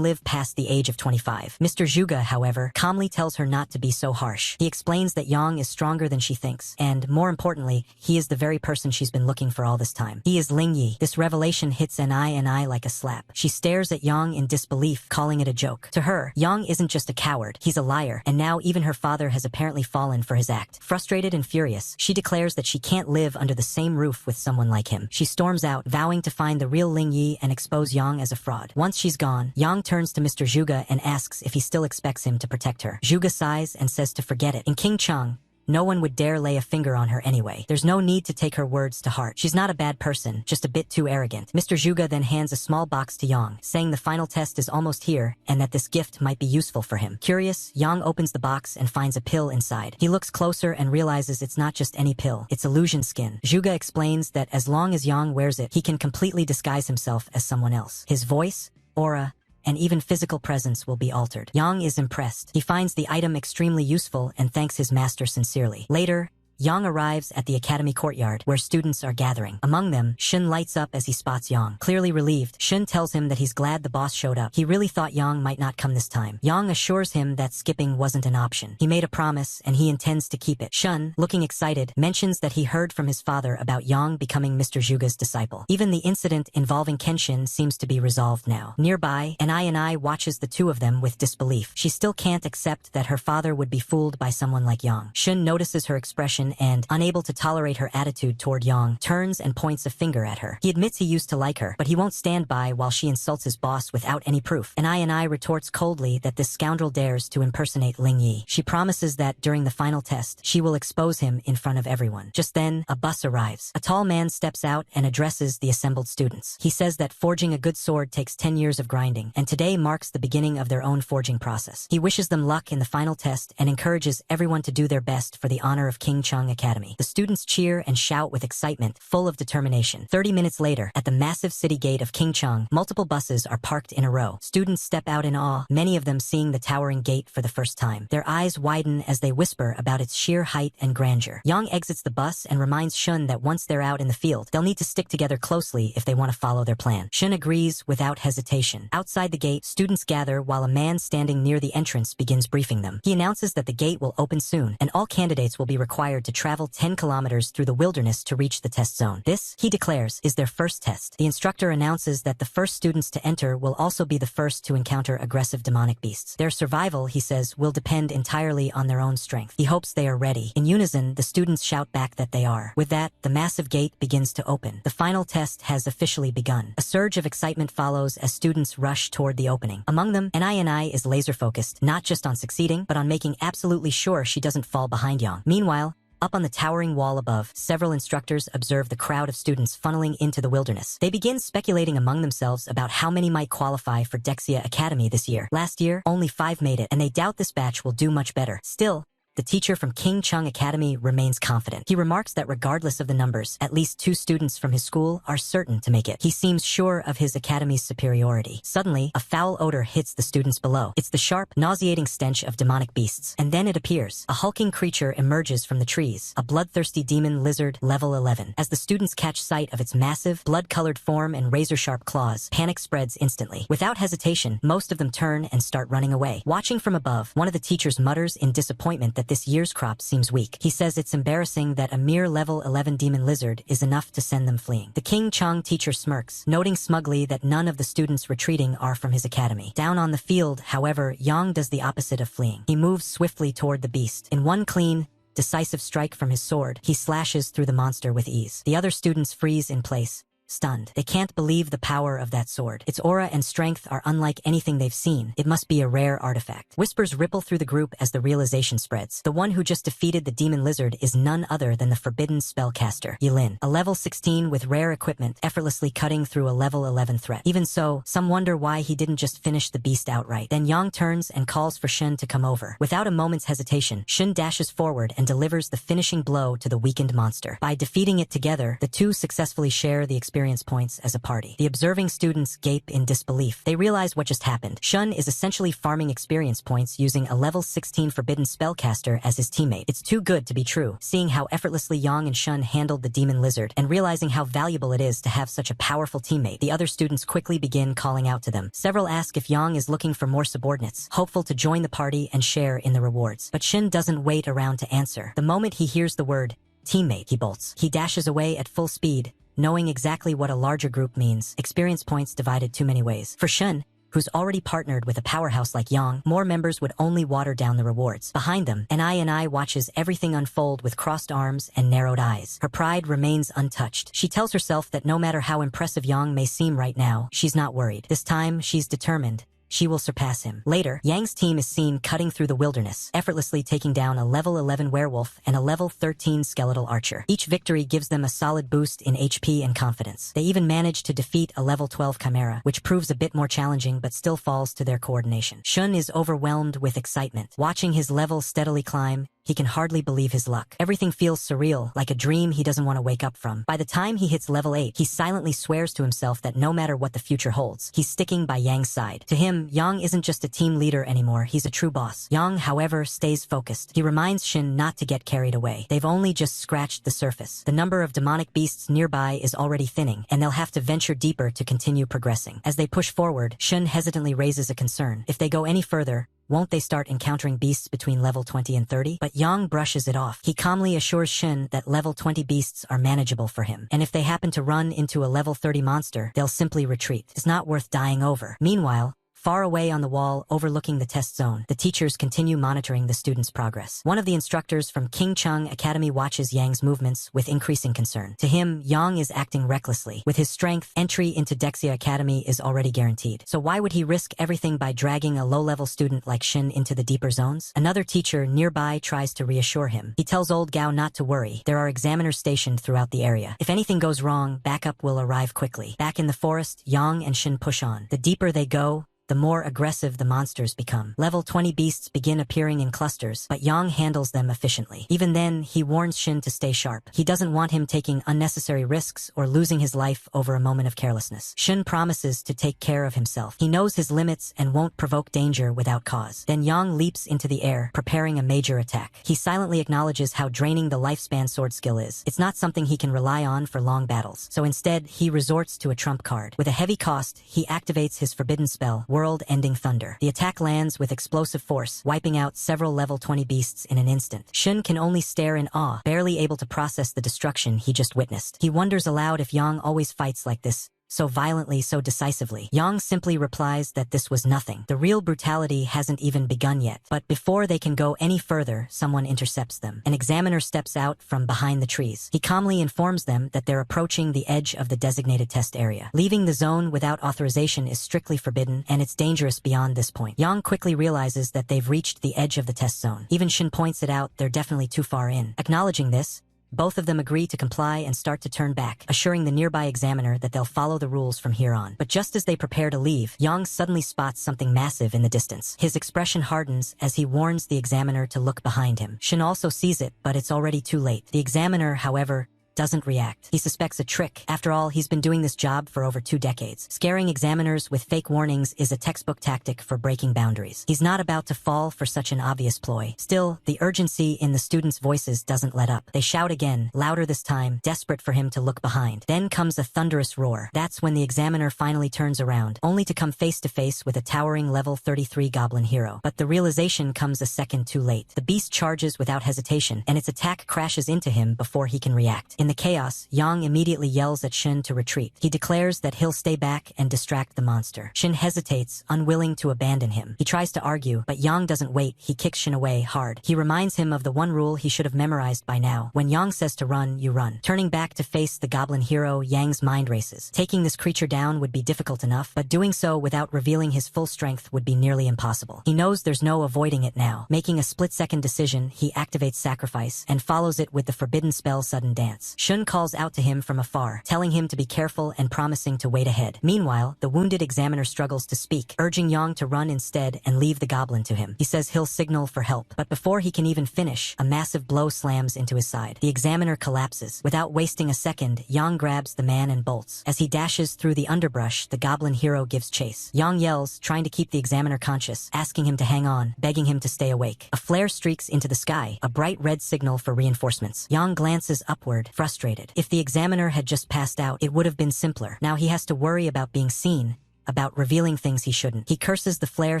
live past the age of 25. Mr. Zhuge, however, calmly tells her not to be so harsh. He explains that Yang is stronger than she thinks, and, more importantly, he is the very person she's been looking for all this time. He is Ling Yi. This revelation hits an I like a slap. She stares at Yang in disbelief, calling it a joke. To her, Yang isn't just a coward, he's a liar, and now even her father has apparently fallen for his act. Frustrated and furious, she declares that she can't live under the same roof with someone like him. She storms out, vowing to find the real Ling Yi and expose Yang as a fraud. Once she's gone, Yang turns to Mr. Zhuge and asks if he still expects him to protect her. Zhuge sighs and says to forget it. In King Cheng, no one would dare lay a finger on her anyway. There's no need to take her words to heart. She's not a bad person, just a bit too arrogant. Mr. Zhuge then hands a small box to Yang, saying the final test is almost here and that this gift might be useful for him. Curious, Yang opens the box and finds a pill inside. He looks closer and realizes it's not just any pill, it's illusion skin. Zhuge explains that as long as Yang wears it, he can completely disguise himself as someone else. His voice, aura, and even physical presence will be altered. Yang is impressed. He finds the item extremely useful and thanks his master sincerely. Later, Yang arrives at the academy courtyard where students are gathering. Among them, Shun lights up as he spots Yang. Clearly relieved, Shun tells him that he's glad the boss showed up. He really thought Yang might not come this time. Yang assures him that skipping wasn't an option. He made a promise and he intends to keep it. Shun, looking excited, mentions that he heard from his father about Yang becoming Mr. Zhuge's disciple. Even the incident involving Kenshin seems to be resolved now. Nearby, and I watches the two of them with disbelief. She still can't accept that her father would be fooled by someone like Yang. Shun notices her expression and, unable to tolerate her attitude toward Yang, turns and points a finger at her. He admits he used to like her, but he won't stand by while she insults his boss without any proof. And I retorts coldly that this scoundrel dares to impersonate Ling Yi. She promises that during the final test, she will expose him in front of everyone. Just then, a bus arrives. A tall man steps out and addresses the assembled students. He says that forging a good sword takes 10 years of grinding, and today marks the beginning of their own forging process. He wishes them luck in the final test and encourages everyone to do their best for the honor of King Cheng Academy. The students cheer and shout with excitement, full of determination. 30 minutes later, at the massive city gate of King Cheng, multiple buses are parked in a row. Students step out in awe, many of them seeing the towering gate for the first time. Their eyes widen as they whisper about its sheer height and grandeur. Yang exits the bus and reminds Shun that once they're out in the field, they'll need to stick together closely if they want to follow their plan. Shun agrees without hesitation. Outside the gate, students gather while a man standing near the entrance begins briefing them. He announces that the gate will open soon, and all candidates will be required to to travel 10 kilometers through the wilderness to reach the test zone. This, he declares, is their first test. The instructor announces that the first students to enter will also be the first to encounter aggressive demonic beasts. Their survival, he says, will depend entirely on their own strength. He hopes they are ready. In unison, the students shout back that they are. With that, the massive gate begins to open. The final test has officially begun. A surge of excitement follows as students rush toward the opening. Among them, Ni is laser-focused, not just on succeeding, but on making absolutely sure she doesn't fall behind Yang. Meanwhile, up on the towering wall above, several instructors observe the crowd of students funneling into the wilderness. They begin speculating among themselves about how many might qualify for Dexia Academy this year. Last year, only 5 made it, and they doubt this batch will do much better. Still, the teacher from King Chung Academy remains confident. He remarks that regardless of the numbers, at least 2 students from his school are certain to make it. He seems sure of his academy's superiority. Suddenly, a foul odor hits the students below. It's the sharp, nauseating stench of demonic beasts. And then it appears. A hulking creature emerges from the trees, a bloodthirsty demon lizard, level 11. As the students catch sight of its massive, blood-colored form and razor-sharp claws, panic spreads instantly. Without hesitation, most of them turn and start running away. Watching from above, one of the teachers mutters in disappointment that this year's crop seems weak. He says it's embarrassing that a mere level 11 demon lizard is enough to send them fleeing. The King Chung teacher smirks, noting smugly that none of the students retreating are from his academy. Down on the field, however, Yang does the opposite of fleeing. He moves swiftly toward the beast. In one clean, decisive strike from his sword, he slashes through the monster with ease. The other students freeze in place, stunned. They can't believe the power of that sword. Its aura and strength are unlike anything they've seen. It must be a rare artifact. Whispers ripple through the group as the realization spreads. The one who just defeated the demon lizard is none other than the forbidden spellcaster, Yilin, a level 16 with rare equipment, effortlessly cutting through a level 11 threat. Even so, some wonder why he didn't just finish the beast outright. Then Yang turns and calls for Shun to come over. Without a moment's hesitation, Shun dashes forward and delivers the finishing blow to the weakened monster. By defeating it together, the two successfully share the experience points as a party. The observing students gape in disbelief. They realize what just happened. Shun is essentially farming experience points using a level 16 forbidden spellcaster as his teammate. It's too good to be true. Seeing how effortlessly Yang and Shun handled the demon lizard, and realizing how valuable it is to have such a powerful teammate, the other students quickly begin calling out to them. Several ask if Yang is looking for more subordinates, hopeful to join the party and share in the rewards. But Shun doesn't wait around to answer. The moment he hears the word teammate, he bolts. He dashes away at full speed, knowing exactly what a larger group means. Experience points divided too many ways. For Shun, who's already partnered with a powerhouse like Yang, more members would only water down the rewards. Behind them, Ni watches everything unfold with crossed arms and narrowed eyes. Her pride remains untouched. She tells herself that no matter how impressive Yang may seem right now, she's not worried. This time, she's determined. She will surpass him. Later, Yang's team is seen cutting through the wilderness, effortlessly taking down a level 11 werewolf and a level 13 skeletal archer. Each victory gives them a solid boost in HP and confidence. They even manage to defeat a level 12 chimera, which proves a bit more challenging but still falls to their coordination. Shun is overwhelmed with excitement. Watching his level steadily climb, he can hardly believe his luck. Everything feels surreal, like a dream he doesn't want to wake up from. By the time he hits level 8, he silently swears to himself that no matter what the future holds, he's sticking by Yang's side. To him, Yang isn't just a team leader anymore, he's a true boss. Yang, however, stays focused. He reminds Shin not to get carried away. They've only just scratched the surface. The number of demonic beasts nearby is already thinning, and they'll have to venture deeper to continue progressing. As they push forward, Shun hesitantly raises a concern. If they go any further, won't they start encountering beasts between level 20 and 30? But Yang brushes it off. He calmly assures Shin that level 20 beasts are manageable for him, and if they happen to run into a level 30 monster, they'll simply retreat. It's not worth dying over. Meanwhile, far away on the wall overlooking the test zone, the teachers continue monitoring the students' progress. One of the instructors from King Chung Academy watches Yang's movements with increasing concern. To him, Yang is acting recklessly. With his strength, entry into Dexia Academy is already guaranteed. So why would he risk everything by dragging a low-level student like Shin into the deeper zones? Another teacher nearby tries to reassure him. He tells old Gao not to worry. There are examiners stationed throughout the area. If anything goes wrong, backup will arrive quickly. Back in the forest, Yang and Shin push on. The deeper they go, the more aggressive the monsters become. Level 20 beasts begin appearing in clusters, but Yang handles them efficiently. Even then, he warns Shin to stay sharp. He doesn't want him taking unnecessary risks or losing his life over a moment of carelessness. Shin promises to take care of himself. He knows his limits and won't provoke danger without cause. Then Yang leaps into the air, preparing a major attack. He silently acknowledges how draining the lifespan sword skill is. It's not something he can rely on for long battles. So instead, he resorts to a trump card. With a heavy cost, he activates his forbidden spell, world-ending thunder. The attack lands with explosive force, wiping out several level 20 beasts in an instant. Shun can only stare in awe, barely able to process the destruction he just witnessed. He wonders aloud if Yang always fights like this, so violently, so decisively. Yang simply replies that this was nothing. The real brutality hasn't even begun yet. But before they can go any further, someone intercepts them. An examiner steps out from behind the trees. He calmly informs them that they're approaching the edge of the designated test area. Leaving the zone without authorization is strictly forbidden, and it's dangerous beyond this point. Yang quickly realizes that they've reached the edge of the test zone. Even Shin points it out, they're definitely too far in. Acknowledging this, both of them agree to comply and start to turn back, assuring the nearby examiner that they'll follow the rules from here on. But just as they prepare to leave, Yang suddenly spots something massive in the distance. His expression hardens as he warns the examiner to look behind him. Shin also sees it, but it's already too late. The examiner, however, doesn't react. He suspects a trick. After all, he's been doing this job for over 2 decades. Scaring examiners with fake warnings is a textbook tactic for breaking boundaries. He's not about to fall for such an obvious ploy. Still, the urgency in the students' voices doesn't let up. They shout again, louder this time, desperate for him to look behind. Then comes a thunderous roar. That's when the examiner finally turns around, only to come face to face with a towering level 33 goblin hero. But the realization comes a second too late. The beast charges without hesitation, and its attack crashes into him before he can react. In the chaos, Yang immediately yells at Shin to retreat. He declares that he'll stay back and distract the monster. Shin hesitates, unwilling to abandon him. He tries to argue, but Yang doesn't wait. He kicks Shin away hard. He reminds him of the one rule he should have memorized by now. When Yang says to run, you run. Turning back to face the goblin hero, Yang's mind races. Taking this creature down would be difficult enough, but doing so without revealing his full strength would be nearly impossible. He knows there's no avoiding it now. Making a split-second decision, he activates Sacrifice and follows it with the forbidden spell Sudden Dance. Shun calls out to him from afar, telling him to be careful and promising to wait ahead. Meanwhile, the wounded examiner struggles to speak, urging Yang to run instead and leave the goblin to him. He says he'll signal for help, but before he can even finish, a massive blow slams into his side. The examiner collapses. Without wasting a second, Yang grabs the man and bolts. As he dashes through the underbrush, the goblin hero gives chase. Yang yells, trying to keep the examiner conscious, asking him to hang on, begging him to stay awake. A flare streaks into the sky, a bright red signal for reinforcements. Yang glances upward, frustrated. If the examiner had just passed out, it would have been simpler. Now he has to worry about being seen, about revealing things he shouldn't. He curses the flare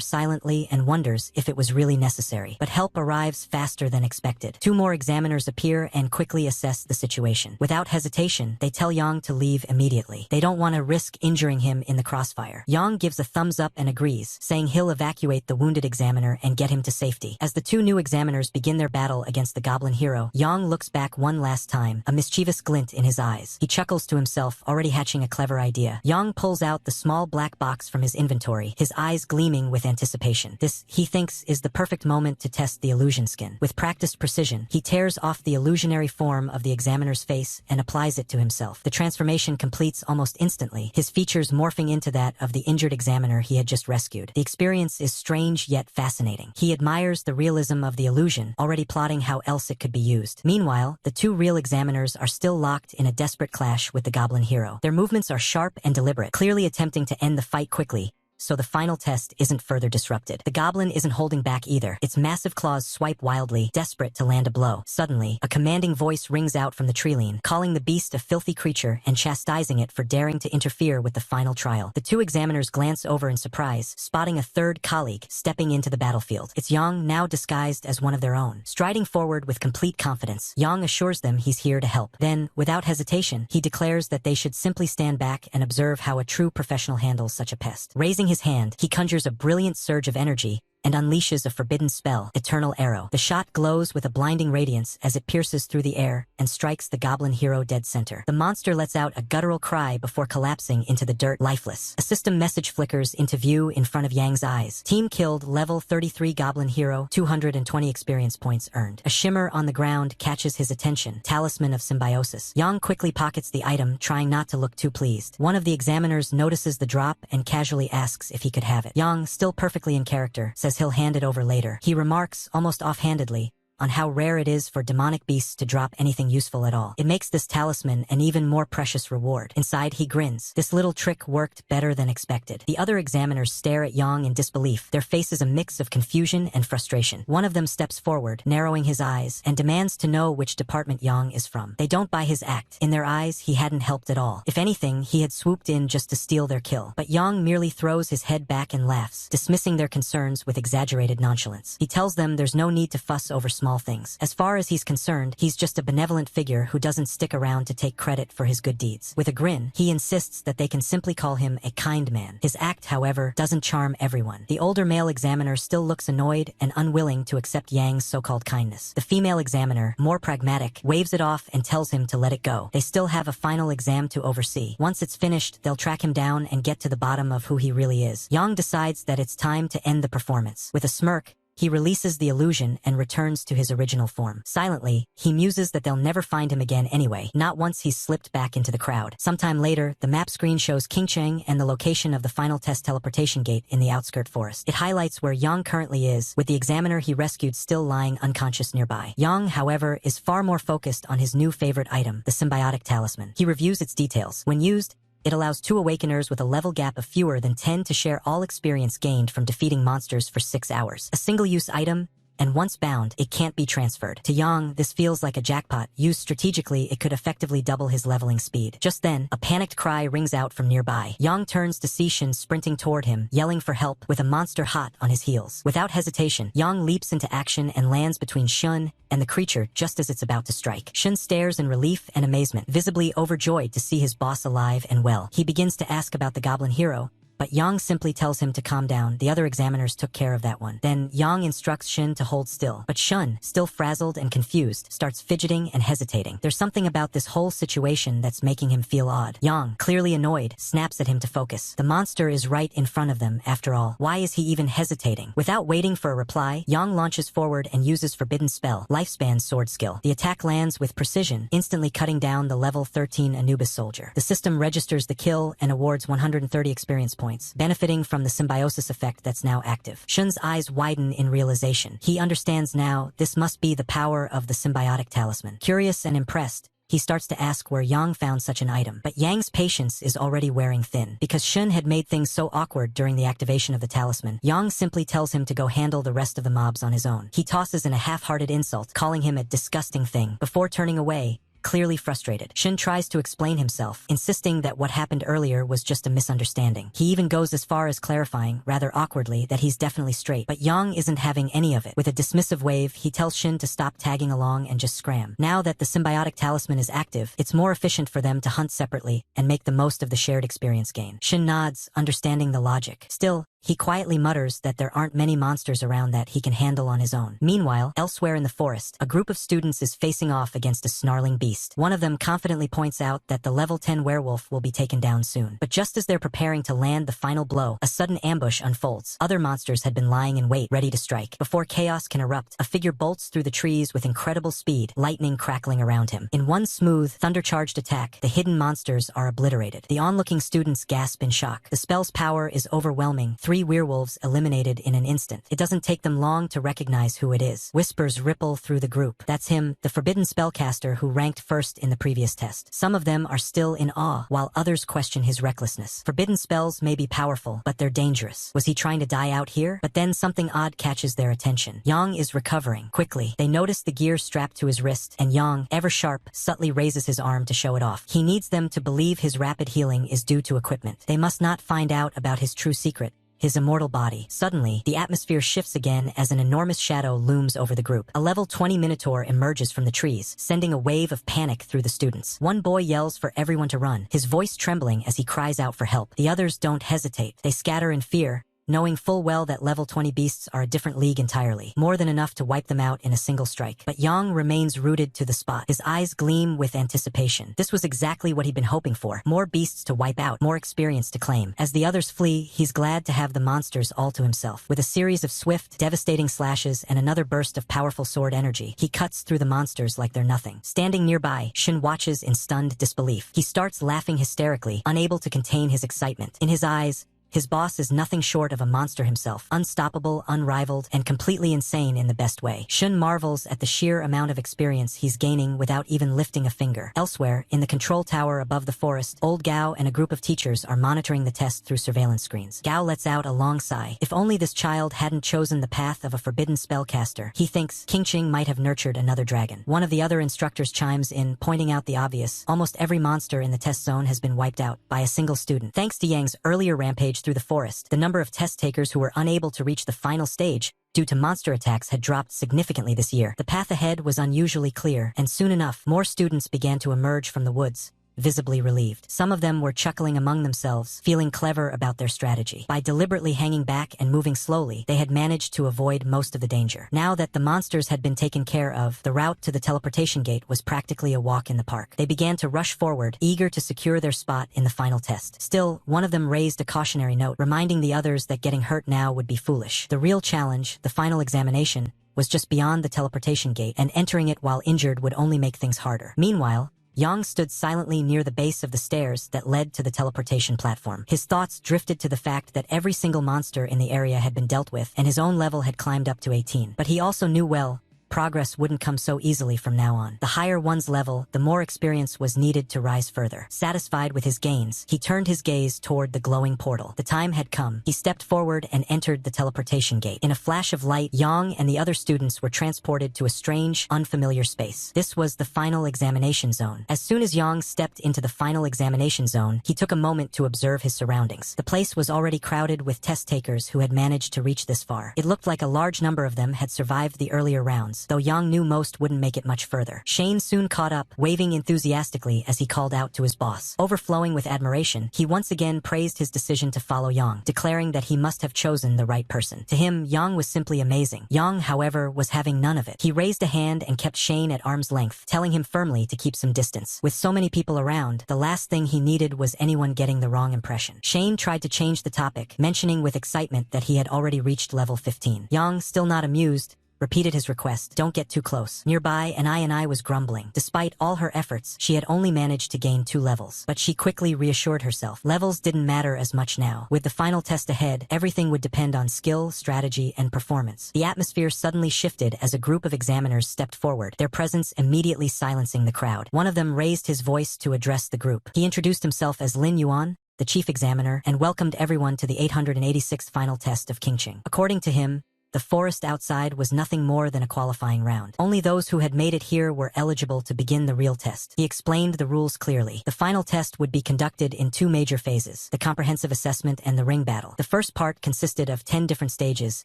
silently and wonders if it was really necessary. But help arrives faster than expected. 2 more examiners appear and quickly assess the situation. Without hesitation, they tell Yang to leave immediately. They don't want to risk injuring him in the crossfire. Yang gives a thumbs up and agrees, saying he'll evacuate the wounded examiner and get him to safety. As the 2 new examiners begin their battle against the goblin hero, Yang looks back one last time, a mischievous glint in his eyes. He chuckles to himself, already hatching a clever idea. Yang pulls out the small black box from his inventory, his eyes gleaming with anticipation. This, he thinks, is the perfect moment to test the illusion skin. With practiced precision, he tears off the illusionary form of the examiner's face and applies it to himself. The transformation completes almost instantly, his features morphing into that of the injured examiner he had just rescued. The experience is strange yet fascinating. He admires the realism of the illusion, already plotting how else it could be used. Meanwhile, the 2 real examiners are still locked in a desperate clash with the goblin hero. Their movements are sharp and deliberate, clearly attempting to end the fight quickly, so the final test isn't further disrupted. The goblin isn't holding back either. Its massive claws swipe wildly, desperate to land a blow. Suddenly, a commanding voice rings out from the treeline, calling the beast a filthy creature and chastising it for daring to interfere with the final trial. The 2 examiners glance over in surprise, spotting a 3rd colleague stepping into the battlefield. It's Yang, now disguised as one of their own. Striding forward with complete confidence, Yang assures them he's here to help. Then, without hesitation, he declares that they should simply stand back and observe how a true professional handles such a pest. Raising his hand, he conjures a brilliant surge of energy and unleashes a forbidden spell, Eternal Arrow. The shot glows with a blinding radiance as it pierces through the air and strikes the goblin hero dead center. The monster lets out a guttural cry before collapsing into the dirt, lifeless. A system message flickers into view in front of Yang's eyes. Team killed, level 33 goblin hero, 220 experience points earned. A shimmer on the ground catches his attention, Talisman of Symbiosis. Yang quickly pockets the item, trying not to look too pleased. One of the examiners notices the drop and casually asks if he could have it. Yang, still perfectly in character, says he'll hand it over later. He remarks, almost offhandedly, on how rare it is for demonic beasts to drop anything useful at all. It makes this talisman an even more precious reward. Inside, he grins. This little trick worked better than expected. The other examiners stare at Yang in disbelief. Their faces a mix of confusion and frustration. One of them steps forward, narrowing his eyes, and demands to know which department Yang is from. They don't buy his act. In their eyes, he hadn't helped at all. If anything, he had swooped in just to steal their kill. But Yang merely throws his head back and laughs, dismissing their concerns with exaggerated nonchalance. He tells them there's no need to fuss over small things. As far as he's concerned, he's just a benevolent figure who doesn't stick around to take credit for his good deeds. With a grin, he insists that they can simply call him a kind man. His act, however, doesn't charm everyone. The older male examiner still looks annoyed and unwilling to accept Yang's so-called kindness. The female examiner, more pragmatic, waves it off and tells him to let it go. They still have a final exam to oversee. Once it's finished, they'll track him down and get to the bottom of who he really is. Yang decides that it's time to end the performance. With a smirk, he releases the illusion and returns to his original form. Silently, he muses that they'll never find him again anyway, not once he's slipped back into the crowd. Sometime later, the map screen shows Qingcheng and the location of the final test teleportation gate in the outskirt forest. It highlights where Yang currently is, with the examiner he rescued still lying unconscious nearby. Yang, however, is far more focused on his new favorite item, the symbiotic talisman. He reviews its details. When used, it allows 2 awakeners with a level gap of fewer than 10 to share all experience gained from defeating monsters for 6 hours. A single-use item, and once bound, it can't be transferred. To Yang, this feels like a jackpot. Used strategically, it could effectively double his leveling speed. Just then, a panicked cry rings out from nearby. Yang turns to see Shin sprinting toward him, yelling for help, with a monster hot on his heels. Without hesitation, Yang leaps into action and lands between Shun and the creature just as it's about to strike. Shun stares in relief and amazement, visibly overjoyed to see his boss alive and well. He begins to ask about the goblin hero, but Yang simply tells him to calm down. The other examiners took care of that one. Then Yang instructs Shin to hold still. But Shun, still frazzled and confused, starts fidgeting and hesitating. There's something about this whole situation that's making him feel odd. Yang, clearly annoyed, snaps at him to focus. The monster is right in front of them, after all. Why is he even hesitating? Without waiting for a reply, Yang launches forward and uses Forbidden Spell, Lifespan Sword Skill. The attack lands with precision, instantly cutting down the level 13 Anubis soldier. The system registers the kill and awards 130 experience points, benefiting from the symbiosis effect that's now active. Shun's eyes widen in realization. He understands now this must be the power of the symbiotic talisman. Curious and impressed, he starts to ask where Yang found such an item. But Yang's patience is already wearing thin. Because Shun had made things so awkward during the activation of the talisman, Yang simply tells him to go handle the rest of the mobs on his own. He tosses in a half-hearted insult, calling him a disgusting thing, before turning away, clearly frustrated. Shin tries to explain himself, insisting that what happened earlier was just a misunderstanding. He even goes as far as clarifying, rather awkwardly, that he's definitely straight. But Yang isn't having any of it. With a dismissive wave, he tells Shin to stop tagging along and just scram. Now that the symbiotic talisman is active, it's more efficient for them to hunt separately and make the most of the shared experience gain. Shin nods, understanding the logic. Still, he quietly mutters that there aren't many monsters around that he can handle on his own. Meanwhile, elsewhere in the forest, a group of students is facing off against a snarling beast. One of them confidently points out that the level 10 werewolf will be taken down soon. But just as they're preparing to land the final blow, a sudden ambush unfolds. Other monsters had been lying in wait, ready to strike. Before chaos can erupt, a figure bolts through the trees with incredible speed, lightning crackling around him. In one smooth, thunder-charged attack, the hidden monsters are obliterated. The onlooking students gasp in shock. The spell's power is overwhelming. 3 werewolves eliminated in an instant. It doesn't take them long to recognize who it is. Whispers ripple through the group. That's him, the forbidden spellcaster who ranked first in the previous test. Some of them are still in awe, while others question his recklessness. Forbidden spells may be powerful, but they're dangerous. Was he trying to die out here? But then something odd catches their attention. Yang is recovering. Quickly, they notice the gear strapped to his wrist, and Yang, ever sharp, subtly raises his arm to show it off. He needs them to believe his rapid healing is due to equipment. They must not find out about his true secret, his immortal body. Suddenly, the atmosphere shifts again as an enormous shadow looms over the group. A level 20 minotaur emerges from the trees, sending a wave of panic through the students. One boy yells for everyone to run, his voice trembling as he cries out for help. The others don't hesitate. They scatter in fear, knowing full well that level 20 beasts are a different league entirely, more than enough to wipe them out in a single strike. But Yang remains rooted to the spot. His eyes gleam with anticipation. This was exactly what he'd been hoping for. More beasts to wipe out, more experience to claim. As the others flee, he's glad to have the monsters all to himself. With a series of swift, devastating slashes and another burst of powerful sword energy, he cuts through the monsters like they're nothing. Standing nearby, Shin watches in stunned disbelief. He starts laughing hysterically, unable to contain his excitement. In his eyes, His boss is nothing short of a monster himself, unstoppable, unrivaled, and completely insane in the best way. Shun marvels at the sheer amount of experience he's gaining without even lifting a finger. Elsewhere, in the control tower above the forest, old Gao and a group of teachers are monitoring the test through surveillance screens. Gao lets out a long sigh. If only this child hadn't chosen the path of a forbidden spellcaster. He thinks Qingqing might have nurtured another dragon. One of the other instructors chimes in, pointing out the obvious. Almost every monster in the test zone has been wiped out by a single student. Thanks to Yang's earlier rampage through the forest, the number of test takers who were unable to reach the final stage due to monster attacks had dropped significantly this year. The path ahead was unusually clear, and soon enough, more students began to emerge from the woods, visibly relieved. Some of them were chuckling among themselves, feeling clever about their strategy. By deliberately hanging back and moving slowly, they had managed to avoid most of the danger. Now that the monsters had been taken care of, the route to the teleportation gate was practically a walk in the park. They began to rush forward, eager to secure their spot in the final test. Still, one of them raised a cautionary note, reminding the others that getting hurt now would be foolish. The real challenge, the final examination, was just beyond the teleportation gate, and entering it while injured would only make things harder. Meanwhile, Yang stood silently near the base of the stairs that led to the teleportation platform. His thoughts drifted to the fact that every single monster in the area had been dealt with, and his own level had climbed up to 18. But he also knew well, progress wouldn't come so easily from now on. The higher one's level, the more experience was needed to rise further. Satisfied with his gains, he turned his gaze toward the glowing portal. The time had come. He stepped forward and entered the teleportation gate. In a flash of light, Yang and the other students were transported to a strange, unfamiliar space. This was the final examination zone. As soon as Yang stepped into the final examination zone, he took a moment to observe his surroundings. The place was already crowded with test takers who had managed to reach this far. It looked like a large number of them had survived the earlier rounds, though Yang knew most wouldn't make it much further. Shane soon caught up, waving enthusiastically as he called out to his boss. Overflowing with admiration, he once again praised his decision to follow Yang, declaring that he must have chosen the right person. To him, Yang was simply amazing. Yang, however, was having none of it. He raised a hand and kept Shane at arm's length, telling him firmly to keep some distance. With so many people around, the last thing he needed was anyone getting the wrong impression. Shane tried to change the topic, mentioning with excitement that he had already reached level 15. Yang, still not amused, repeated his request, "Don't get too close." Nearby, I was grumbling. Despite all her efforts, she had only managed to gain 2 levels. But she quickly reassured herself. Levels didn't matter as much now. With the final test ahead, everything would depend on skill, strategy, and performance. The atmosphere suddenly shifted as a group of examiners stepped forward, their presence immediately silencing the crowd. One of them raised his voice to address the group. He introduced himself as Lin Yuan, the chief examiner, and welcomed everyone to the 886th final test of Qingqing. According to him, the forest outside was nothing more than a qualifying round. Only those who had made it here were eligible to begin the real test. He explained the rules clearly. The final test would be conducted in 2 major phases, the comprehensive assessment and the ring battle. The first part consisted of 10 different stages,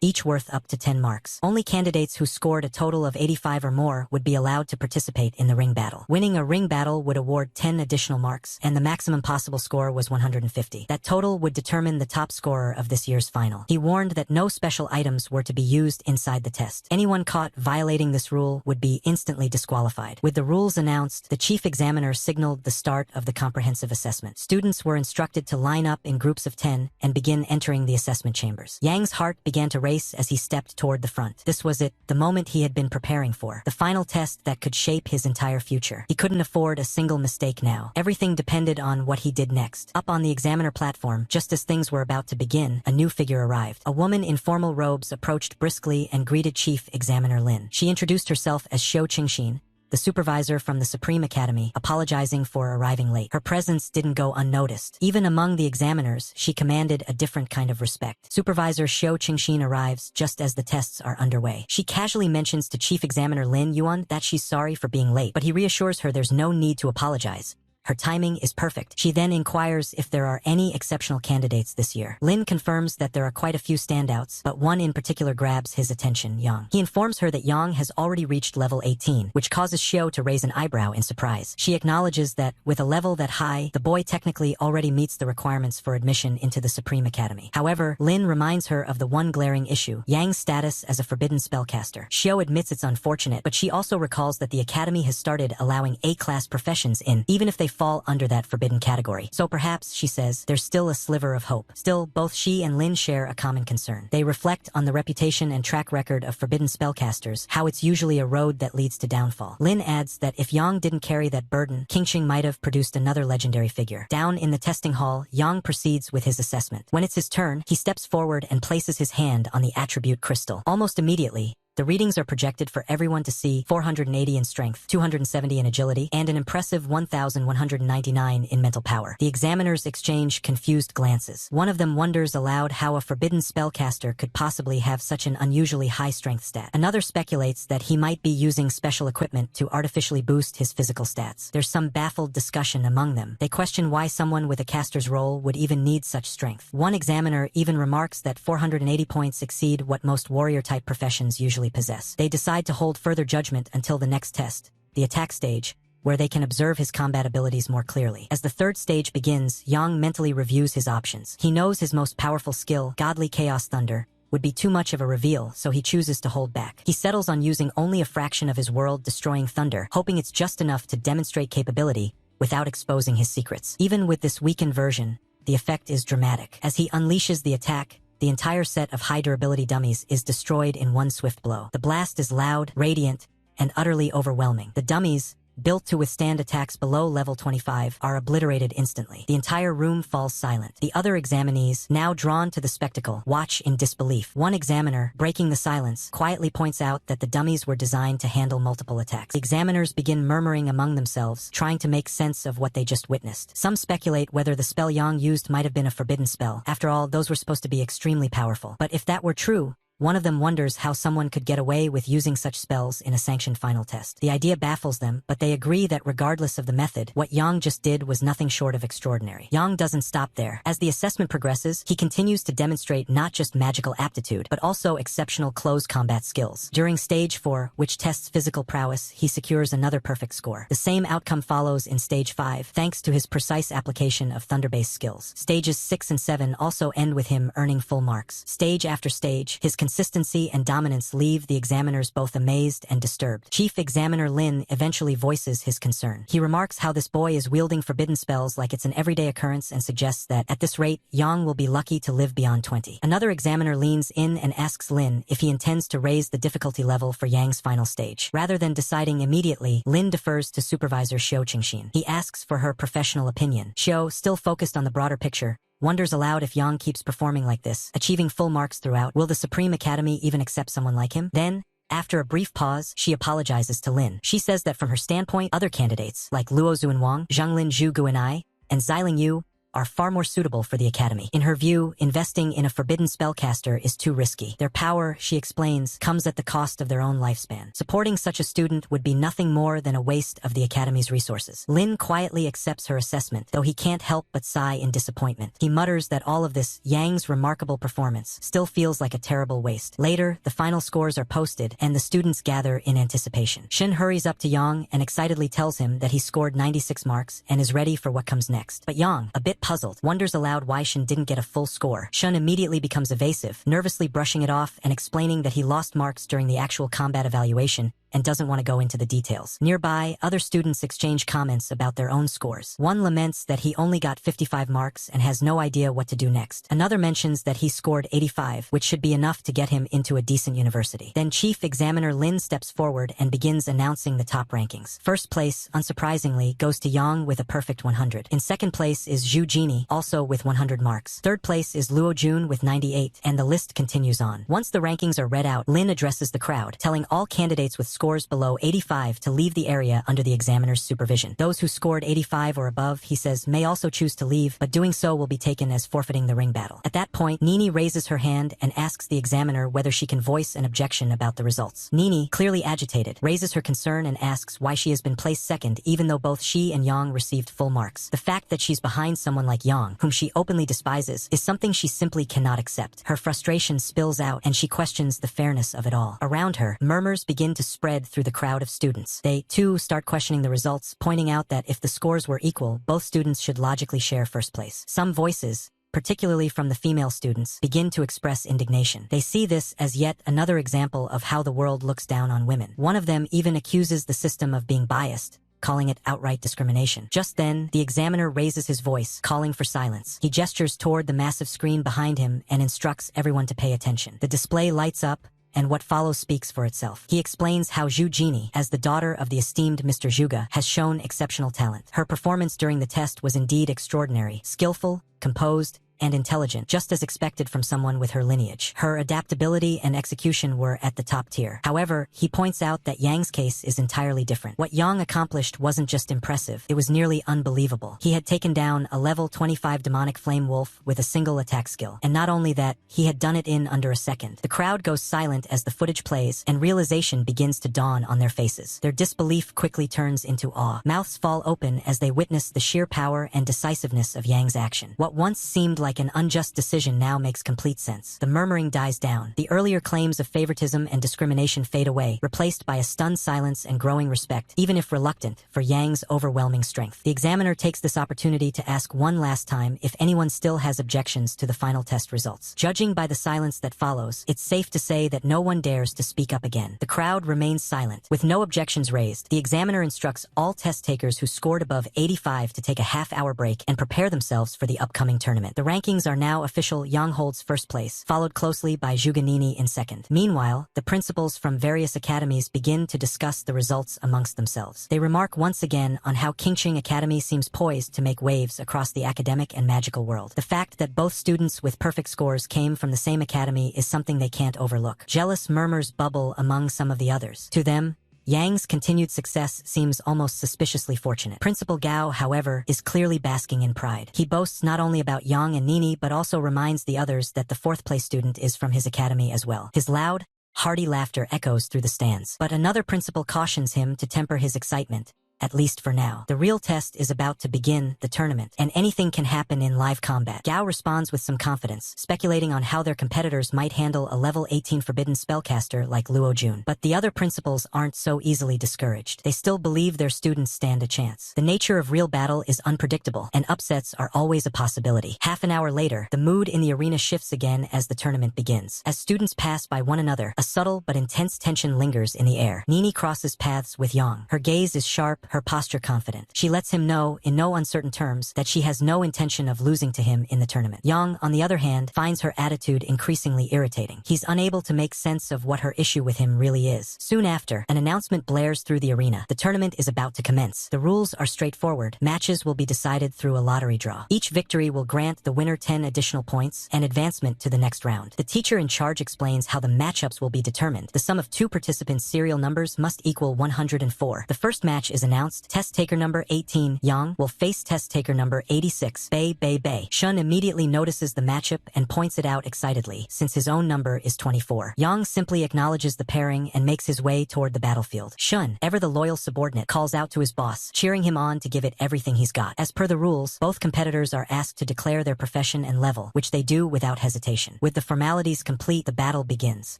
each worth up to 10 marks. Only candidates who scored a total of 85 or more would be allowed to participate in the ring battle. Winning a ring battle would award 10 additional marks, and the maximum possible score was 150. That total would determine the top scorer of this year's final. He warned that no special items were to be used inside the test. Anyone caught violating this rule would be instantly disqualified. With the rules announced, the chief examiner signaled the start of the comprehensive assessment. Students were instructed to line up in groups of 10 and begin entering the assessment chambers. Yang's heart began to race as he stepped toward the front. This was it, the moment he had been preparing for. The final test that could shape his entire future. He couldn't afford a single mistake now. Everything depended on what he did next. Up on the examiner platform, just as things were about to begin, a new figure arrived. A woman in formal robes approached briskly and greeted Chief Examiner Lin. She introduced herself as Xiao Qingxin, the supervisor from the Supreme Academy, apologizing for arriving late. Her presence didn't go unnoticed. Even among the examiners, she commanded a different kind of respect. Supervisor Xiao Qingxin arrives just as the tests are underway. She casually mentions to Chief Examiner Lin Yuan that she's sorry for being late, but he reassures her there's no need to apologize. Her timing is perfect. She then inquires if there are any exceptional candidates this year. Lin confirms that there are quite a few standouts, but one in particular grabs his attention, Yang. He informs her that Yang has already reached level 18, which causes Xiao to raise an eyebrow in surprise. She acknowledges that, with a level that high, the boy technically already meets the requirements for admission into the Supreme Academy. However, Lin reminds her of the one glaring issue, Yang's status as a forbidden spellcaster. Xiao admits it's unfortunate, but she also recalls that the Academy has started allowing A-class professions in, even if they fall under that forbidden category. So perhaps, she says, there's still a sliver of hope. Still, both she and Lin share a common concern. They reflect on the reputation and track record of forbidden spellcasters, how it's usually a road that leads to downfall. Lin adds that if Yang didn't carry that burden, Qingqing might have produced another legendary figure. Down in the testing hall, Yang proceeds with his assessment. When it's his turn, he steps forward and places his hand on the attribute crystal. Almost immediately, the readings are projected for everyone to see: 480 in strength, 270 in agility, and an impressive 1,199 in mental power. The examiners exchange confused glances. One of them wonders aloud how a forbidden spellcaster could possibly have such an unusually high strength stat. Another speculates that he might be using special equipment to artificially boost his physical stats. There's some baffled discussion among them. They question why someone with a caster's role would even need such strength. One examiner even remarks that 480 points exceed what most warrior-type professions usually possess. They decide to hold further judgment until the next test, the attack stage, where they can observe his combat abilities more clearly. As the third stage begins, Yang mentally reviews his options. He knows his most powerful skill, Godly Chaos Thunder, would be too much of a reveal, so he chooses to hold back. He settles on using only a fraction of his world-destroying thunder, hoping it's just enough to demonstrate capability without exposing his secrets. Even with this weakened version, the effect is dramatic. As he unleashes the attack, the entire set of high-durability dummies is destroyed in one swift blow. The blast is loud, radiant, and utterly overwhelming. The dummies, built to withstand attacks below level 25, are obliterated instantly. The entire room falls silent. The other examinees, now drawn to the spectacle, watch in disbelief. One examiner, breaking the silence, quietly points out that the dummies were designed to handle multiple attacks. The examiners begin murmuring among themselves, trying to make sense of what they just witnessed. Some speculate whether the spell Yang used might have been a forbidden spell. After all, those were supposed to be extremely powerful. But if that were true, one of them wonders how someone could get away with using such spells in a sanctioned final test. The idea baffles them, but they agree that regardless of the method, what Yang just did was nothing short of extraordinary. Yang doesn't stop there. As the assessment progresses, he continues to demonstrate not just magical aptitude, but also exceptional close combat skills. During stage 4, which tests physical prowess, he secures another perfect score. The same outcome follows in stage 5, thanks to his precise application of thunder-based skills. Stages 6 and 7 also end with him earning full marks. Stage after stage, his consistency and dominance leave the examiners both amazed and disturbed. Chief Examiner Lin eventually voices his concern. He remarks how this boy is wielding forbidden spells like it's an everyday occurrence and suggests that, at this rate, Yang will be lucky to live beyond 20. Another examiner leans in and asks Lin if he intends to raise the difficulty level for Yang's final stage. Rather than deciding immediately, Lin defers to Supervisor Xiao Qingxin. He asks for her professional opinion. Xiao, still focused on the broader picture, wonders aloud if Yang keeps performing like this, achieving full marks throughout, will the Supreme Academy even accept someone like him? Then, after a brief pause, she apologizes to Lin. She says that from her standpoint, other candidates, like Luo Zuanwang, Zhanglin Zhu Guanai, and Xiling Yu, are far more suitable for the academy. In her view, investing in a forbidden spellcaster is too risky. Their power, she explains, comes at the cost of their own lifespan. Supporting such a student would be nothing more than a waste of the academy's resources. Lin quietly accepts her assessment, though he can't help but sigh in disappointment. He mutters that all of this, Yang's remarkable performance, still feels like a terrible waste. Later, the final scores are posted, and the students gather in anticipation. Shen hurries up to Yang and excitedly tells him that he scored 96 marks and is ready for what comes next. But Yang, a bit puzzled, wonders aloud why Shen didn't get a full score. Shen immediately becomes evasive, nervously brushing it off and explaining that he lost marks during the actual combat evaluation and doesn't want to go into the details. Nearby, other students exchange comments about their own scores. One laments that he only got 55 marks and has no idea what to do next. Another mentions that he scored 85, which should be enough to get him into a decent university. Then Chief Examiner Lin steps forward and begins announcing the top rankings. First place, unsurprisingly, goes to Yang with a perfect 100. In second place is Zhu Jini, also with 100 marks. Third place is Luo Jun with 98, and the list continues on. Once the rankings are read out, Lin addresses the crowd, telling all candidates with scores below 85 to leave the area under the examiner's supervision. Those who scored 85 or above, he says, may also choose to leave, but doing so will be taken as forfeiting the ring battle. At that point, Nini raises her hand and asks the examiner whether she can voice an objection about the results. Nini, clearly agitated, raises her concern and asks why she has been placed second even though both she and Yang received full marks. The fact that she's behind someone like Yang, whom she openly despises, is something she simply cannot accept. Her frustration spills out and she questions the fairness of it all. Around her, murmurs begin to spread through the crowd of students. They, too, start questioning the results, pointing out that if the scores were equal, both students should logically share first place. Some voices, particularly from the female students, begin to express indignation. They see this as yet another example of how the world looks down on women. One of them even accuses the system of being biased, calling it outright discrimination. Just then, the examiner raises his voice, calling for silence. He gestures toward the massive screen behind him and instructs everyone to pay attention. The display lights up, and what follows speaks for itself. He explains how Zhu Jini, as the daughter of the esteemed Mr. Zhuge, has shown exceptional talent. Her performance during the test was indeed extraordinary, skillful, composed, and intelligent, just as expected from someone with her lineage. Her adaptability and execution were at the top tier. However, he points out that Yang's case is entirely different. What Yang accomplished wasn't just impressive, it was nearly unbelievable. He had taken down a level 25 demonic flame wolf with a single attack skill. And not only that, he had done it in under a second. The crowd goes silent as the footage plays, and realization begins to dawn on their faces. Their disbelief quickly turns into awe. Mouths fall open as they witness the sheer power and decisiveness of Yang's action. What once seemed like an unjust decision now makes complete sense. The murmuring dies down. The earlier claims of favoritism and discrimination fade away, replaced by a stunned silence and growing respect, even if reluctant, for Yang's overwhelming strength. The examiner takes this opportunity to ask one last time if anyone still has objections to the final test results. Judging by the silence that follows, it's safe to say that no one dares to speak up again. The crowd remains silent. With no objections raised, the examiner instructs all test takers who scored above 85 to take a half-hour break and prepare themselves for the upcoming tournament. The rankings are now official. Yang holds first place, followed closely by Zhuge Nini in second. Meanwhile, the principals from various academies begin to discuss the results amongst themselves. They remark once again on how Qingqing Academy seems poised to make waves across the academic and magical world. The fact that both students with perfect scores came from the same academy is something they can't overlook. Jealous murmurs bubble among some of the others. To them, Yang's continued success seems almost suspiciously fortunate. Principal Gao, however, is clearly basking in pride. He boasts not only about Yang and Nini, but also reminds the others that the fourth-place student is from his academy as well. His loud, hearty laughter echoes through the stands. But another principal cautions him to temper his excitement, at least for now. The real test is about to begin, the tournament, and anything can happen in live combat. Gao responds with some confidence, speculating on how their competitors might handle a level 18 forbidden spellcaster like Luo Jun. But the other principals aren't so easily discouraged. They still believe their students stand a chance. The nature of real battle is unpredictable, and upsets are always a possibility. Half an hour later, the mood in the arena shifts again as the tournament begins. As students pass by one another, a subtle but intense tension lingers in the air. Nini crosses paths with Yang. Her gaze is sharp, her posture confident. She lets him know, in no uncertain terms, that she has no intention of losing to him in the tournament. Yang, on the other hand, finds her attitude increasingly irritating. He's unable to make sense of what her issue with him really is. Soon after, an announcement blares through the arena. The tournament is about to commence. The rules are straightforward. Matches will be decided through a lottery draw. Each victory will grant the winner 10 additional points and advancement to the next round. The teacher in charge explains how the matchups will be determined. The sum of two participants' serial numbers must equal 104. The first match is announced. Test taker number 18, Yang, will face test taker number 86, Bei. Shun immediately notices the matchup and points it out excitedly, since his own number is 24. Yang simply acknowledges the pairing and makes his way toward the battlefield. Shun, ever the loyal subordinate, calls out to his boss, cheering him on to give it everything he's got. As per the rules, both competitors are asked to declare their profession and level, which they do without hesitation. With the formalities complete, the battle begins.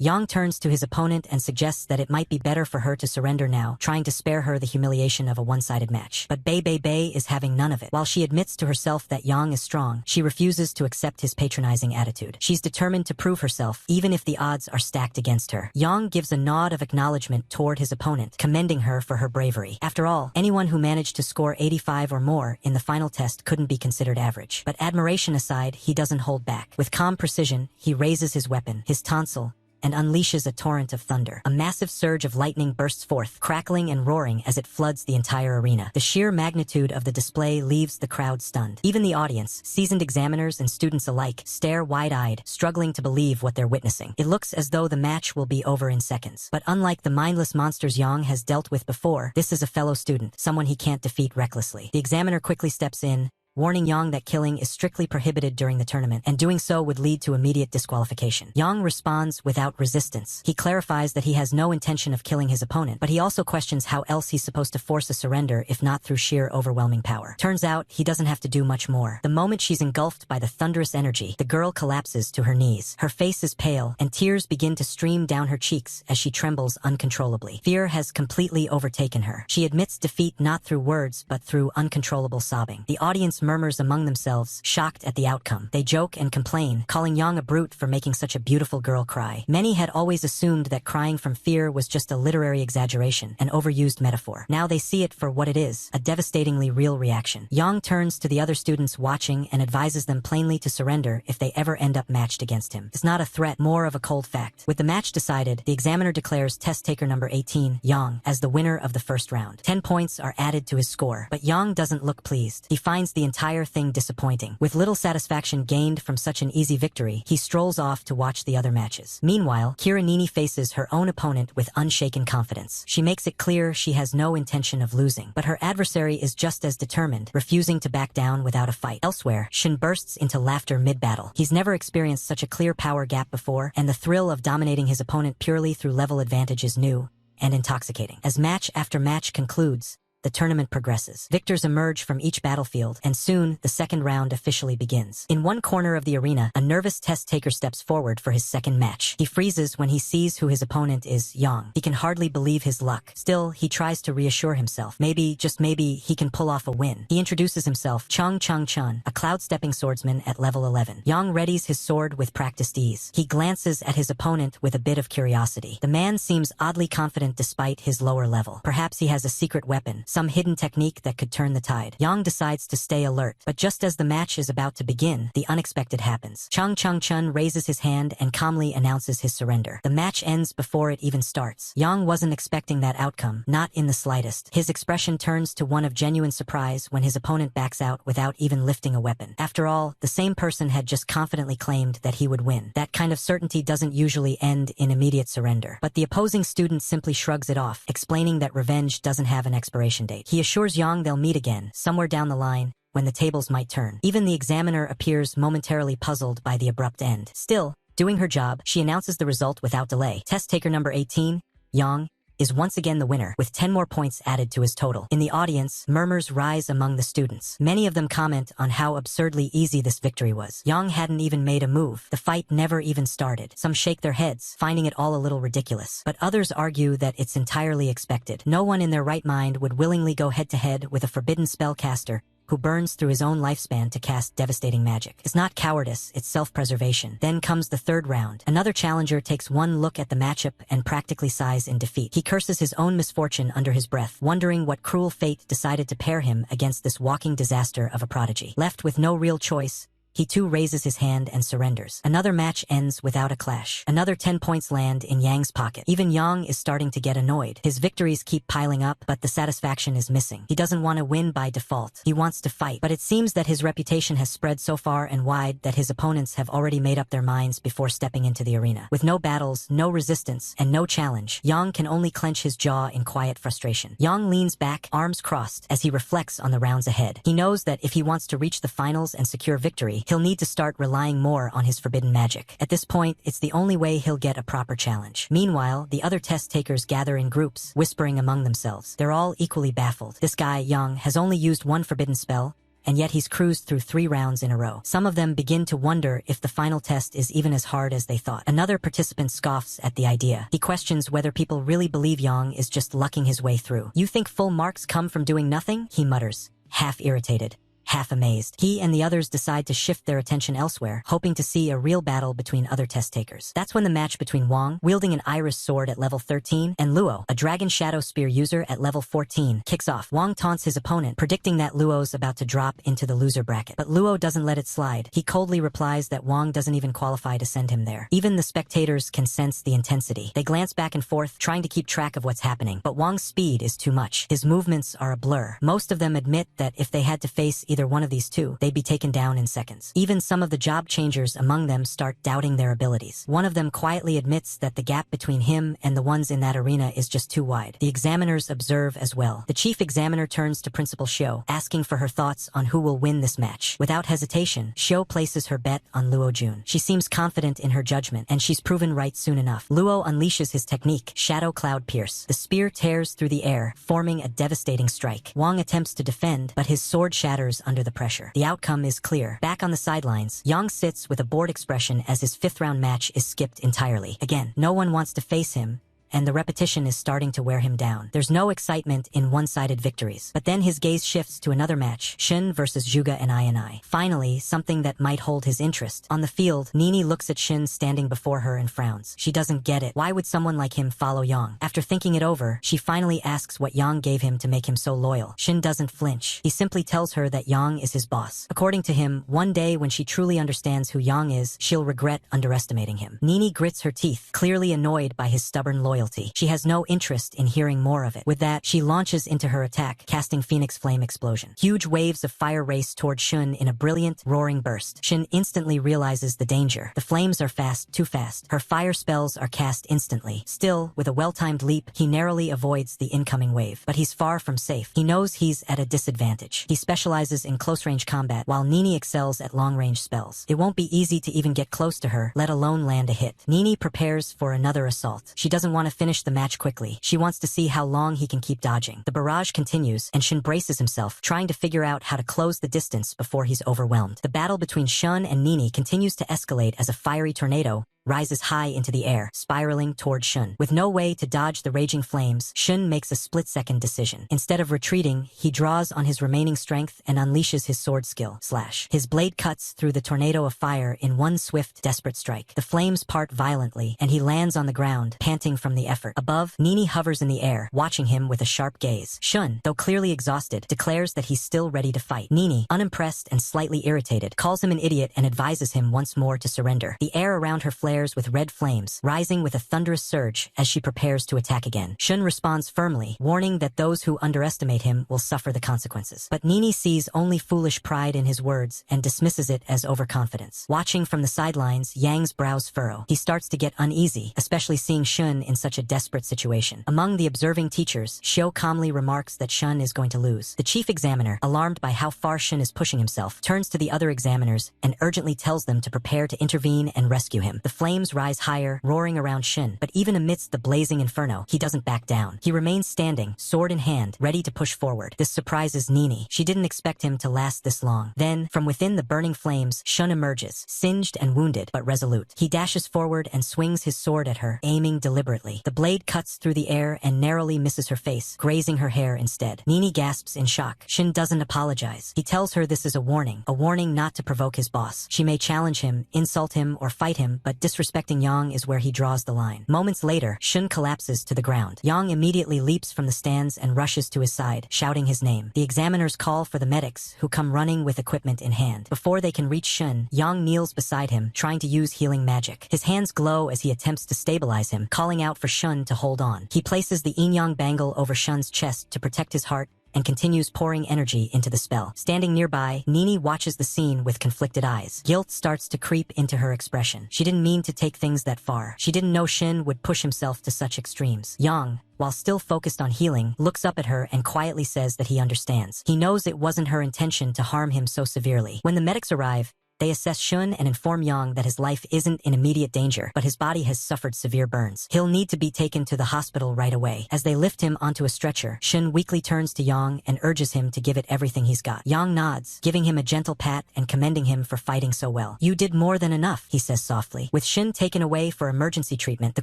Yang turns to his opponent and suggests that it might be better for her to surrender now, trying to spare her the humiliation of a one-sided match. But Bei is having none of it. While she admits to herself that Yang is strong, she refuses to accept his patronizing attitude. She's determined to prove herself, even if the odds are stacked against her. Yang gives a nod of acknowledgement toward his opponent, commending her for her bravery. After all, anyone who managed to score 85 or more in the final test couldn't be considered average. But admiration aside, he doesn't hold back. With calm precision, he raises his weapon, his tonsil, and unleashes a torrent of thunder. A massive surge of lightning bursts forth, crackling and roaring as it floods the entire arena. The sheer magnitude of the display leaves the crowd stunned. Even the audience, seasoned examiners and students alike, stare wide-eyed, struggling to believe what they're witnessing. It looks as though the match will be over in seconds. But unlike the mindless monsters Yang has dealt with before, this is a fellow student, someone he can't defeat recklessly. The examiner quickly steps in, warning Yang that killing is strictly prohibited during the tournament, and doing so would lead to immediate disqualification. Yang responds without resistance. He clarifies that he has no intention of killing his opponent, but he also questions how else he's supposed to force a surrender if not through sheer overwhelming power. Turns out, he doesn't have to do much more. The moment she's engulfed by the thunderous energy, the girl collapses to her knees. Her face is pale, and tears begin to stream down her cheeks as she trembles uncontrollably. Fear has completely overtaken her. She admits defeat not through words, but through uncontrollable sobbing. The audience murmurs among themselves, shocked at the outcome. They joke and complain, calling Yang a brute for making such a beautiful girl cry. Many had always assumed that crying from fear was just a literary exaggeration, an overused metaphor. Now they see it for what it is, a devastatingly real reaction. Yang turns to the other students watching and advises them plainly to surrender if they ever end up matched against him. It's not a threat, more of a cold fact. With the match decided, the examiner declares test taker number 18, Yang, as the winner of the first round. 10 points are added to his score, but Yang doesn't look pleased. He finds the entire thing disappointing. With little satisfaction gained from such an easy victory, he strolls off to watch the other matches. Meanwhile, Kiranini faces her own opponent with unshaken confidence. She makes it clear she has no intention of losing, but her adversary is just as determined, refusing to back down without a fight. Elsewhere, Shin bursts into laughter mid-battle. He's never experienced such a clear power gap before, and the thrill of dominating his opponent purely through level advantage is new and intoxicating. As match after match concludes, the tournament progresses. Victors emerge from each battlefield, and soon, the second round officially begins. In one corner of the arena, a nervous test taker steps forward for his second match. He freezes when he sees who his opponent is, Yang. He can hardly believe his luck. Still, he tries to reassure himself. Maybe, just maybe, he can pull off a win. He introduces himself, Chang Chun, a cloud-stepping swordsman at level 11. Yang readies his sword with practiced ease. He glances at his opponent with a bit of curiosity. The man seems oddly confident despite his lower level. Perhaps he has a secret weapon, some hidden technique that could turn the tide. Yang decides to stay alert, but just as the match is about to begin, the unexpected happens. Chang Chun raises his hand and calmly announces his surrender. The match ends before it even starts. Yang wasn't expecting that outcome, not in the slightest. His expression turns to one of genuine surprise when his opponent backs out without even lifting a weapon. After all, the same person had just confidently claimed that he would win. That kind of certainty doesn't usually end in immediate surrender. But the opposing student simply shrugs it off, explaining that revenge doesn't have an expiration date. He assures Yang they'll meet again, somewhere down the line, when the tables might turn. Even the examiner appears momentarily puzzled by the abrupt end. Still, doing her job, she announces the result without delay. Test taker number 18, Yang, is once again the winner, with 10 more points added to his total. In the audience, murmurs rise among the students. Many of them comment on how absurdly easy this victory was. Yang hadn't even made a move. The fight never even started. Some shake their heads, finding it all a little ridiculous. But others argue that it's entirely expected. No one in their right mind would willingly go head-to-head with a forbidden spellcaster who burns through his own lifespan to cast devastating magic. It's not cowardice, it's self-preservation. Then comes the third round. Another challenger takes one look at the matchup and practically sighs in defeat. He curses his own misfortune under his breath, wondering what cruel fate decided to pair him against this walking disaster of a prodigy. Left with no real choice, he too raises his hand and surrenders. Another match ends without a clash. Another 10 points land in Yang's pocket. Even Yang is starting to get annoyed. His victories keep piling up, but the satisfaction is missing. He doesn't want to win by default. He wants to fight. But it seems that his reputation has spread so far and wide that his opponents have already made up their minds before stepping into the arena. With no battles, no resistance, and no challenge, Yang can only clench his jaw in quiet frustration. Yang leans back, arms crossed, as he reflects on the rounds ahead. He knows that if he wants to reach the finals and secure victory, he'll need to start relying more on his forbidden magic. At this point, it's the only way he'll get a proper challenge. Meanwhile, the other test takers gather in groups, whispering among themselves. They're all equally baffled. This guy, Yang, has only used one forbidden spell, and yet he's cruised through 3 rounds in a row. Some of them begin to wonder if the final test is even as hard as they thought. Another participant scoffs at the idea. He questions whether people really believe Yang is just lucking his way through. "You think full marks come from doing nothing?" he mutters, half irritated, half amazed. He and the others decide to shift their attention elsewhere, hoping to see a real battle between other test takers. That's when the match between Wang, wielding an iris sword at level 13, and Luo, a dragon shadow spear user at level 14, kicks off. Wang taunts his opponent, predicting that Luo's about to drop into the loser bracket. But Luo doesn't let it slide. He coldly replies that Wang doesn't even qualify to send him there. Even the spectators can sense the intensity. They glance back and forth, trying to keep track of what's happening. But Wang's speed is too much. His movements are a blur. Most of them admit that if they had to face either one of these two, they'd be taken down in seconds. Even some of the job changers among them start doubting their abilities. One of them quietly admits that the gap between him and the ones in that arena is just too wide. The examiners observe as well. The chief examiner turns to Principal Xiu, asking for her thoughts on who will win this match. Without hesitation, Xiu places her bet on Luo Jun. She seems confident in her judgment, and she's proven right soon enough. Luo unleashes his technique, Shadow Cloud Pierce. The spear tears through the air, forming a devastating strike. Wang attempts to defend, but his sword shatters under the pressure. The outcome is clear. Back on the sidelines, Yang sits with a bored expression as his 5th round match is skipped entirely. Again, no one wants to face him, and the repetition is starting to wear him down. There's no excitement in one-sided victories. But then his gaze shifts to another match, Shun versus Juga and I. Finally, something that might hold his interest. On the field, Nini looks at Shun standing before her and frowns. She doesn't get it. Why would someone like him follow Yang? After thinking it over, she finally asks what Yang gave him to make him so loyal. Shun doesn't flinch. He simply tells her that Yang is his boss. According to him, one day when she truly understands who Yang is, she'll regret underestimating him. Nini grits her teeth, clearly annoyed by his stubborn loyalty. She has no interest in hearing more of it. With that, she launches into her attack, casting Phoenix Flame Explosion. Huge waves of fire race toward Shun in a brilliant, roaring burst. Shun instantly realizes the danger. The flames are fast, too fast. Her fire spells are cast instantly. Still, with a well-timed leap, he narrowly avoids the incoming wave. But he's far from safe. He knows he's at a disadvantage. He specializes in close-range combat, while Nini excels at long-range spells. It won't be easy to even get close to her, let alone land a hit. Nini prepares for another assault. She doesn't want to finish the match quickly. She wants to see how long he can keep dodging. The barrage continues, and Shun braces himself, trying to figure out how to close the distance before he's overwhelmed. The battle between Shun and Nini continues to escalate as a fiery tornado rises high into the air, spiraling toward Shun. With no way to dodge the raging flames, Shun makes a split-second decision. Instead of retreating, he draws on his remaining strength and unleashes his sword skill. Slash. His blade cuts through the tornado of fire in one swift, desperate strike. The flames part violently, and he lands on the ground, panting from the effort. Above, Nini hovers in the air, watching him with a sharp gaze. Shun, though clearly exhausted, declares that he's still ready to fight. Nini, unimpressed and slightly irritated, calls him an idiot and advises him once more to surrender. The air around her flares with red flames, rising with a thunderous surge as she prepares to attack again. Shun responds firmly, warning that those who underestimate him will suffer the consequences. But Nini sees only foolish pride in his words and dismisses it as overconfidence. Watching from the sidelines, Yang's brows furrow. He starts to get uneasy, especially seeing Shun in such a desperate situation. Among the observing teachers, Xiao calmly remarks that Shun is going to lose. The chief examiner, alarmed by how far Shun is pushing himself, turns to the other examiners and urgently tells them to prepare to intervene and rescue him. The flames rise higher, roaring around Shun, but even amidst the blazing inferno, he doesn't back down. He remains standing, sword in hand, ready to push forward. This surprises Nini. She didn't expect him to last this long. Then, from within the burning flames, Shun emerges, singed and wounded, but resolute. He dashes forward and swings his sword at her, aiming deliberately. The blade cuts through the air and narrowly misses her face, grazing her hair instead. Nini gasps in shock. Shun doesn't apologize. He tells her this is a warning not to provoke his boss. She may challenge him, insult him, or fight him, but disrespecting Yang is where he draws the line. Moments later, Shun collapses to the ground. Yang immediately leaps from the stands and rushes to his side, shouting his name. The examiners call for the medics, who come running with equipment in hand. Before they can reach Shun, Yang kneels beside him, trying to use healing magic. His hands glow as he attempts to stabilize him, calling out for Shun to hold on. He places the yin-yang bangle over Shun's chest to protect his heart and continues pouring energy into the spell. Standing nearby, Nini watches the scene with conflicted eyes. Guilt starts to creep into her expression. She didn't mean to take things that far. She didn't know Shin would push himself to such extremes. Yang, while still focused on healing, looks up at her and quietly says that he understands. He knows it wasn't her intention to harm him so severely. When the medics arrive, they assess Shun and inform Yang that his life isn't in immediate danger, but his body has suffered severe burns. He'll need to be taken to the hospital right away. As they lift him onto a stretcher, Shun weakly turns to Yang and urges him to give it everything he's got. Yang nods, giving him a gentle pat and commending him for fighting so well. "You did more than enough," he says softly. With Shun taken away for emergency treatment, the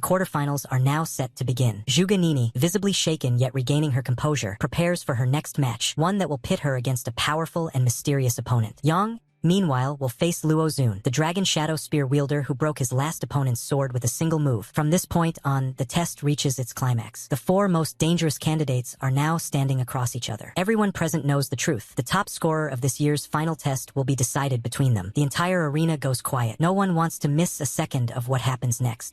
quarterfinals are now set to begin. Zhuge Nini, visibly shaken yet regaining her composure, prepares for her next match, one that will pit her against a powerful and mysterious opponent. Yang, meanwhile, will face Luo Zun, the Dragon Shadow Spear wielder who broke his last opponent's sword with a single move. From this point on, the test reaches its climax. The four most dangerous candidates are now standing across each other. Everyone present knows the truth. The top scorer of this year's final test will be decided between them. The entire arena goes quiet. No one wants to miss a second of what happens next.